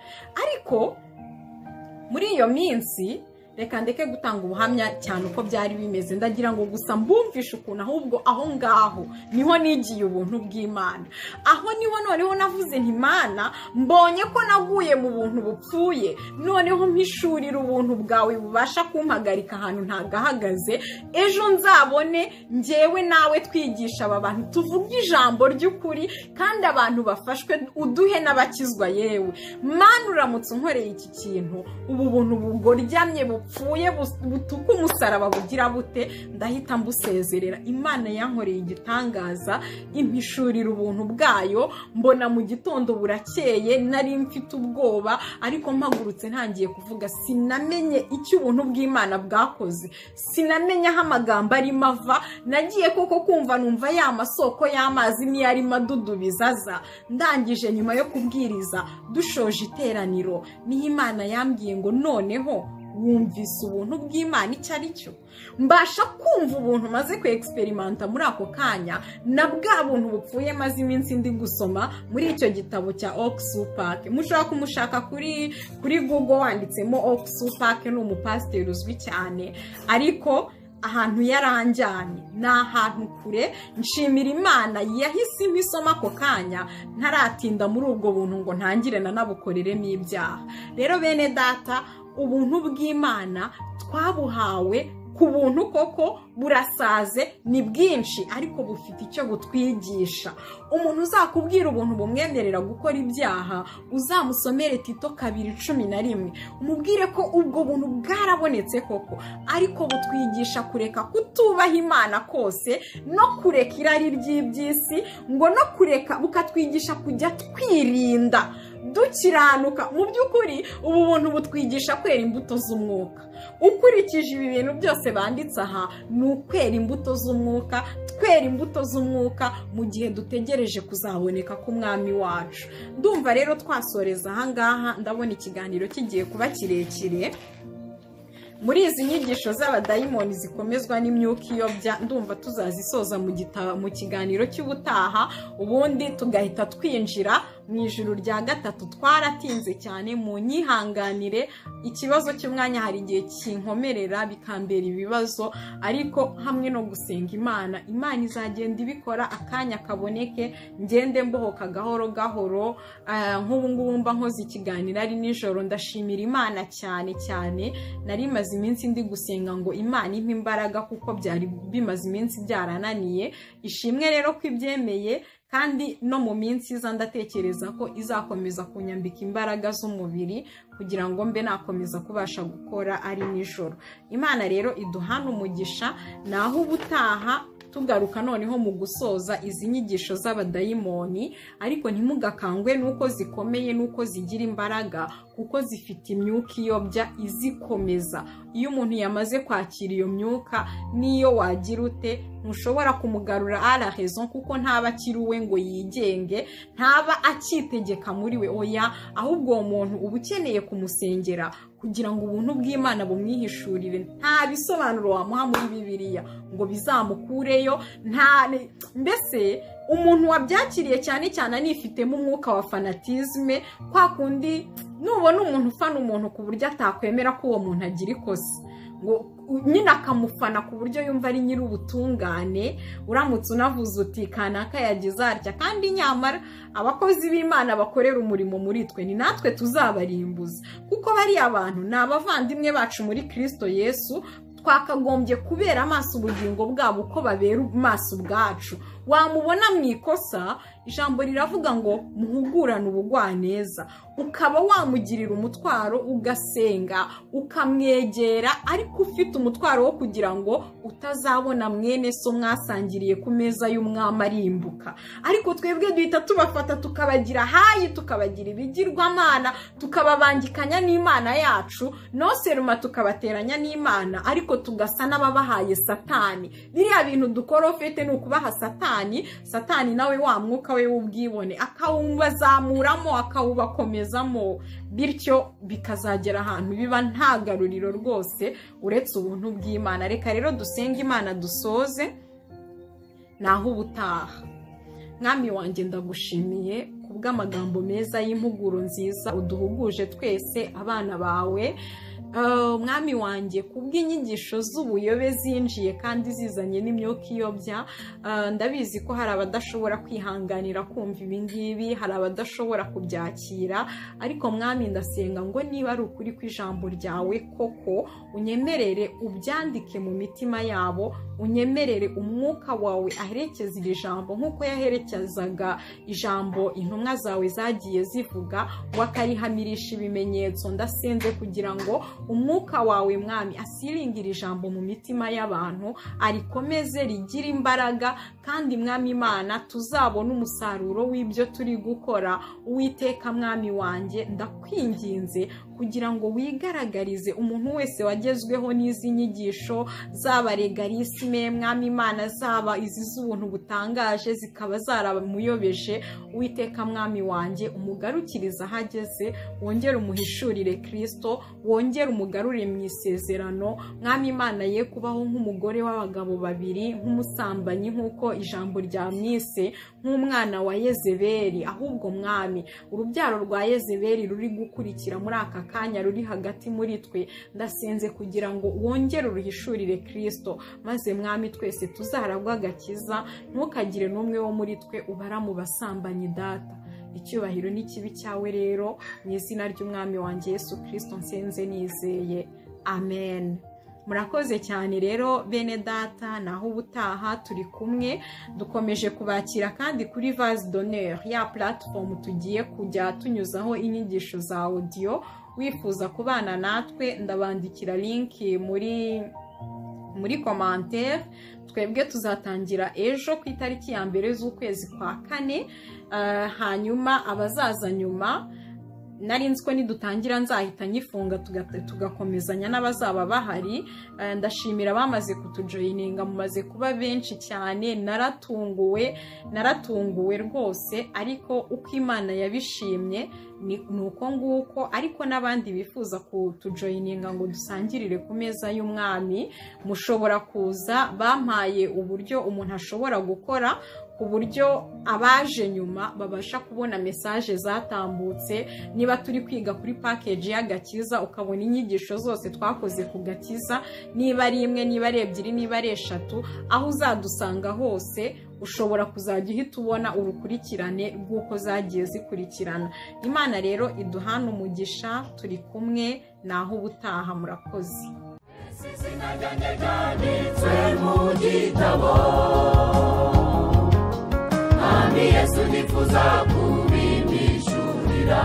Ariko muri iyo minsi reka ndeke gutanga ubuhamya cyane uko byari bimeze, ndagira ngo gusa mbumvishe ukuntu ahubwo aho ngaho niho nigiye ubuntu bw'Imana. Aho niho noneho navuze nti Imana, mbonye ko naguye mu buntu bupfuye, noneho mpishurira ubuntu bwawe bubasha kumpagarika ahantu ntagahagaze, ejo nzabone njyewe nawe twigisha aba bantu, tuvuge ijambo ry'ukuri kandi abantu bafashwe, uduhe n'abakizwa. Yewe Mana, uramutse unkoreye iki kintu, ubu buntu bugoryamye bupfuye butuka umusaraba bugira bute, ndahita mbusezerera. Imana yankoreye igitangaza, impishurira ubuntu bwayo, mbona mu gitondo burakeye, nari mfite ubwoba, ariko mpagurutse ntangiye kuvuga, sinamenye icyo ubuntu bw'Imana bwakoze, sinamenye aho amagambo arimo ava, nagiye koko kumva numva ya masoko y'amazi niyo arimo adudubiza aza. Ndangije nyuma yo kubwiriza dushoje iteraniro, niho Imana yambwiye ngo noneho wumvise ubuntu bw'Imana icyo ari cyo. Mbasha kumva ubuntu maze ku experimenta muri ako kanya, na bwa buntu bupfuye maze iminsi ndi gusoma muri icyo gitabo cya Oxupak. Mushobora kumushaka kuri Google wanditsemo Oxupak, ni umupasiteri uzwi cyane, ariko ahantu yaranjyanye ni ahantu kure. Nshimira Imana yahise imisoma ako kanya ntaratinda muri ubwo buntu ngo ntangire nanabukoreremo ibyaha. Rero bene data, ubuntu bw'Imana twabuhawe ku buntu, koko burasaze, ni bwinshi, ariko bufite icyo butwigisha. Umuntu uzakubwira ubuntu bumwemerera gukora ibyaha, uzamusomere Tito 2:11, umubwire ko ubwo buntu bwarabonetse koko, ariko butwigisha kureka kutubaha Imana kose, no kureka irari ry'iby'isi, ngo no kureka, bukatwigisha kujya twirinda dukiranuka. Mu by'ukuri ubu buntu butwigisha kwera imbuto z'umwuka. Ukurikije ibi bintu byose banditse aha, ni ukwera imbuto z'umwuka, twera imbuto z'umwuka mu gihe dutegereje kuzaboneka k'Umwami wacu. Ndumva rero twasoreza aha ngaha, ndabona ikiganiro kigiye kuba kirekire. Muri izi nyigisho z'abadayimoni zikomezwa n'imyuka iyobya, ndumva tuzazisoza mu kiganiro cy'ubutaha, ubundi tugahita twinjira mu ijuru rya gatatu. Twaratinze cyane, mu nyihanganire, ikibazo cy'umwanya hari igihe kinkomerera bikambera ibibazo, ariko hamwe no gusenga Imana izagenda ibikora, akanya kaboneke ngende mbohoka gahoro gahoro. Nk'ubu ngubu mba nkoze ikiganiro ari nijoro, ndashimira Imana cyane cyane. Nari maze iminsi ndi gusenga ngo Imana impe imbaraga, kuko byari bimaze iminsi byarananiye. Ishimwe rero ko ibyemeye, kandi no mu minsi iza ndatekereza ko izakomeza kunyambika imbaraga z'umubiri kugira ngo mbe nakomeza kubasha gukora ari nijoro. Imana rero iduhana umugisha, naho ubutaha tugaruka noneho mu gusoza izi nyigisho z'abadayimoni, ariko ntimugakangwe nuko zikomeye, nuko zigira imbaraga, kuko zifite imyuka iyobya izikomeza. Iyo umuntu yamaze kwakira iyo myuka, niyo wagira ute, ntushobora kumugarura à la raison, kuko ntaba akiri uwe ngo yigenge, ntaba akitegeka muri we, oya, ahubwo uwo muntu uba ukeneye kumusengera kugira ngo ubuntu bw'Imana bumwihishurire. Nta bisobanuro wamuha muri Bibiliya ngo bizamukureyo. Mbese umuntu wabyakiriye cyane cyane anifitemo umwuka wa fanatisme, kwa kundi nubona umuntu ufana umuntu ku buryo atakwemera ko uwo muntu agira ikosa, ngo nyine akamufana ku buryo yumva ari nyiri ubutungane. Uramutse unavuze uti kanaka yagize atya, kandi nyamara abakozi b'Imana bakorera umurimo muri twe, ni natwe tuzabarimbuza, kuko bari abantu ni abavandimwe bacu muri Kristo Yesu. Twakagombye kubera amaso ubugingo bwabo uko babera amaso ubwacu. Wamubona mu ikosa, ijambo riravuga ngo muhugurane ubugwaneza, ukaba wamugirira umutwaro, ugasenga, ukamwegera, ariko ufite umutwaro wo kugira ngo utazabona mwene so mwasangiriye ku meza y'umwami arimbuka. Ariko twebwe duhita tubafata tukabagira hayi, tukabagira ibigirwamana, tukababangikanya n'Imana yacu, no seruma tukabateranya n'Imana, ariko tugasa n'ababahaye Satani. Biriya bintu dukora ufite ni ukubaha Satani nawe wa mwuka we w'ubwibone akawubazamuramo, akawubakomezamo, bityo bikazagera ahantu biba nta garuriro rwose uretse ubuntu bw'Imana. Reka rero dusenge Imana dusoze, naho ubutaha. Mwami wanjye, ndagushimiye kubw'amagambo meza y'impuguro nziza uduhuguje twese abana bawe. mwami wanjye kubw'inyigisho z'ubuyobe zinjiye kandi zizanye n'imyuka iyobya, ndabizi ko hari abadashobora kwihanganira kumva ibingibi, hari abadashobora kubyakira, ariko mwami ndasenga ngo niba ari ukuri kw'ijambo ryawe koko unyemerere ubyandike mu mitima yabo, unyemerere umwuka wawe aherekeza iri jambo nk'uko yaherekezaga ijambo intumwa zawe zagiye zivuga, wakarihamirisha ibimenyetso. Ndasenze kugira ngo umwuka wawe mwami asiringire ijambo mu mitima y'abantu, arikomeze rigira imbaraga, kandi mwami Imana tuzabona umusaruro w'ibyo turi gukora. Uwiteka mwami wanjye ndakwinginze kugira ngo wigaragarize umuntu wese wagezweho n'izi nyigisho, zaba legarisme mwami Imana, zaba izi z'ubuntu butangaje zikaba zaramuyobeje. Uwiteka mwami wanjye umugarukiriza ahageze, wongere umuhishurire Kristo, wongere umugarure mu isezerano. Mwami Imana ye kubaho nk'umugore w'abagabo babiri, nk'umusambanyi nk'uko ijambo ryamwise, nk'umwana wa Yezebeli, ahubwo mwami urubyaro rwa Yezebeli ruri gukurikira muri aka kanya ruri hagati muri twe, ndasenze kugira ngo wongere uruhishurire Kristo, maze mwami twese tuzaragwa agakiza, ntukagire n'umwe wo muri twe ubara mu basambanyi. Data, icyubahiro n'ikibi cyawe rero, mu izina ry'umwami wanjye Yesu Kristo nsenze nizeye, amen. Murakoze cyane rero bene data, naho ubutaha turi kumwe, dukomeje kubakira kandi kuri Vase d'Honneur, ya platform tugiye kujya tunyuzaho inyigisho za audio. Wifuza kubana natwe ndabandikira link muri commentaire. Twebwe tuzatangira ejo ku itariki ya mbere z'ukwezi kwa kane, hanyuma abazaza nyuma nari nzi ko nidutangira nzahita nyifunga tugakomezanya n'abazaba bahari. Ndashimira abamaze kutujoyininga, mumaze kuba benshi cyane, naratunguwe rwose, ariko uko Imana yabishimye ni uko nguko. Ariko n'abandi bifuza kutujoyininga ngo dusangirire ku meza y'umwami, mushobora kuza. Bampaye uburyo umuntu ashobora gukora ku buryo abaje nyuma babasha kubona message zatambutse. Niba turi kwiga kuri package y'agakiza, ukabona inyigisho zose twakoze ku gakiza, niba ari imwe, niba ari ebyiri, niba ari eshatu, aho uzadusanga hose ushobora kuzajya uhita ubona urukurikirane rw'uko zagiye zikurikirana. Imana rero iduhana umugisha, turi kumwe, naho ubutaha. Murakoze. Yesu nifuza kubimishurira.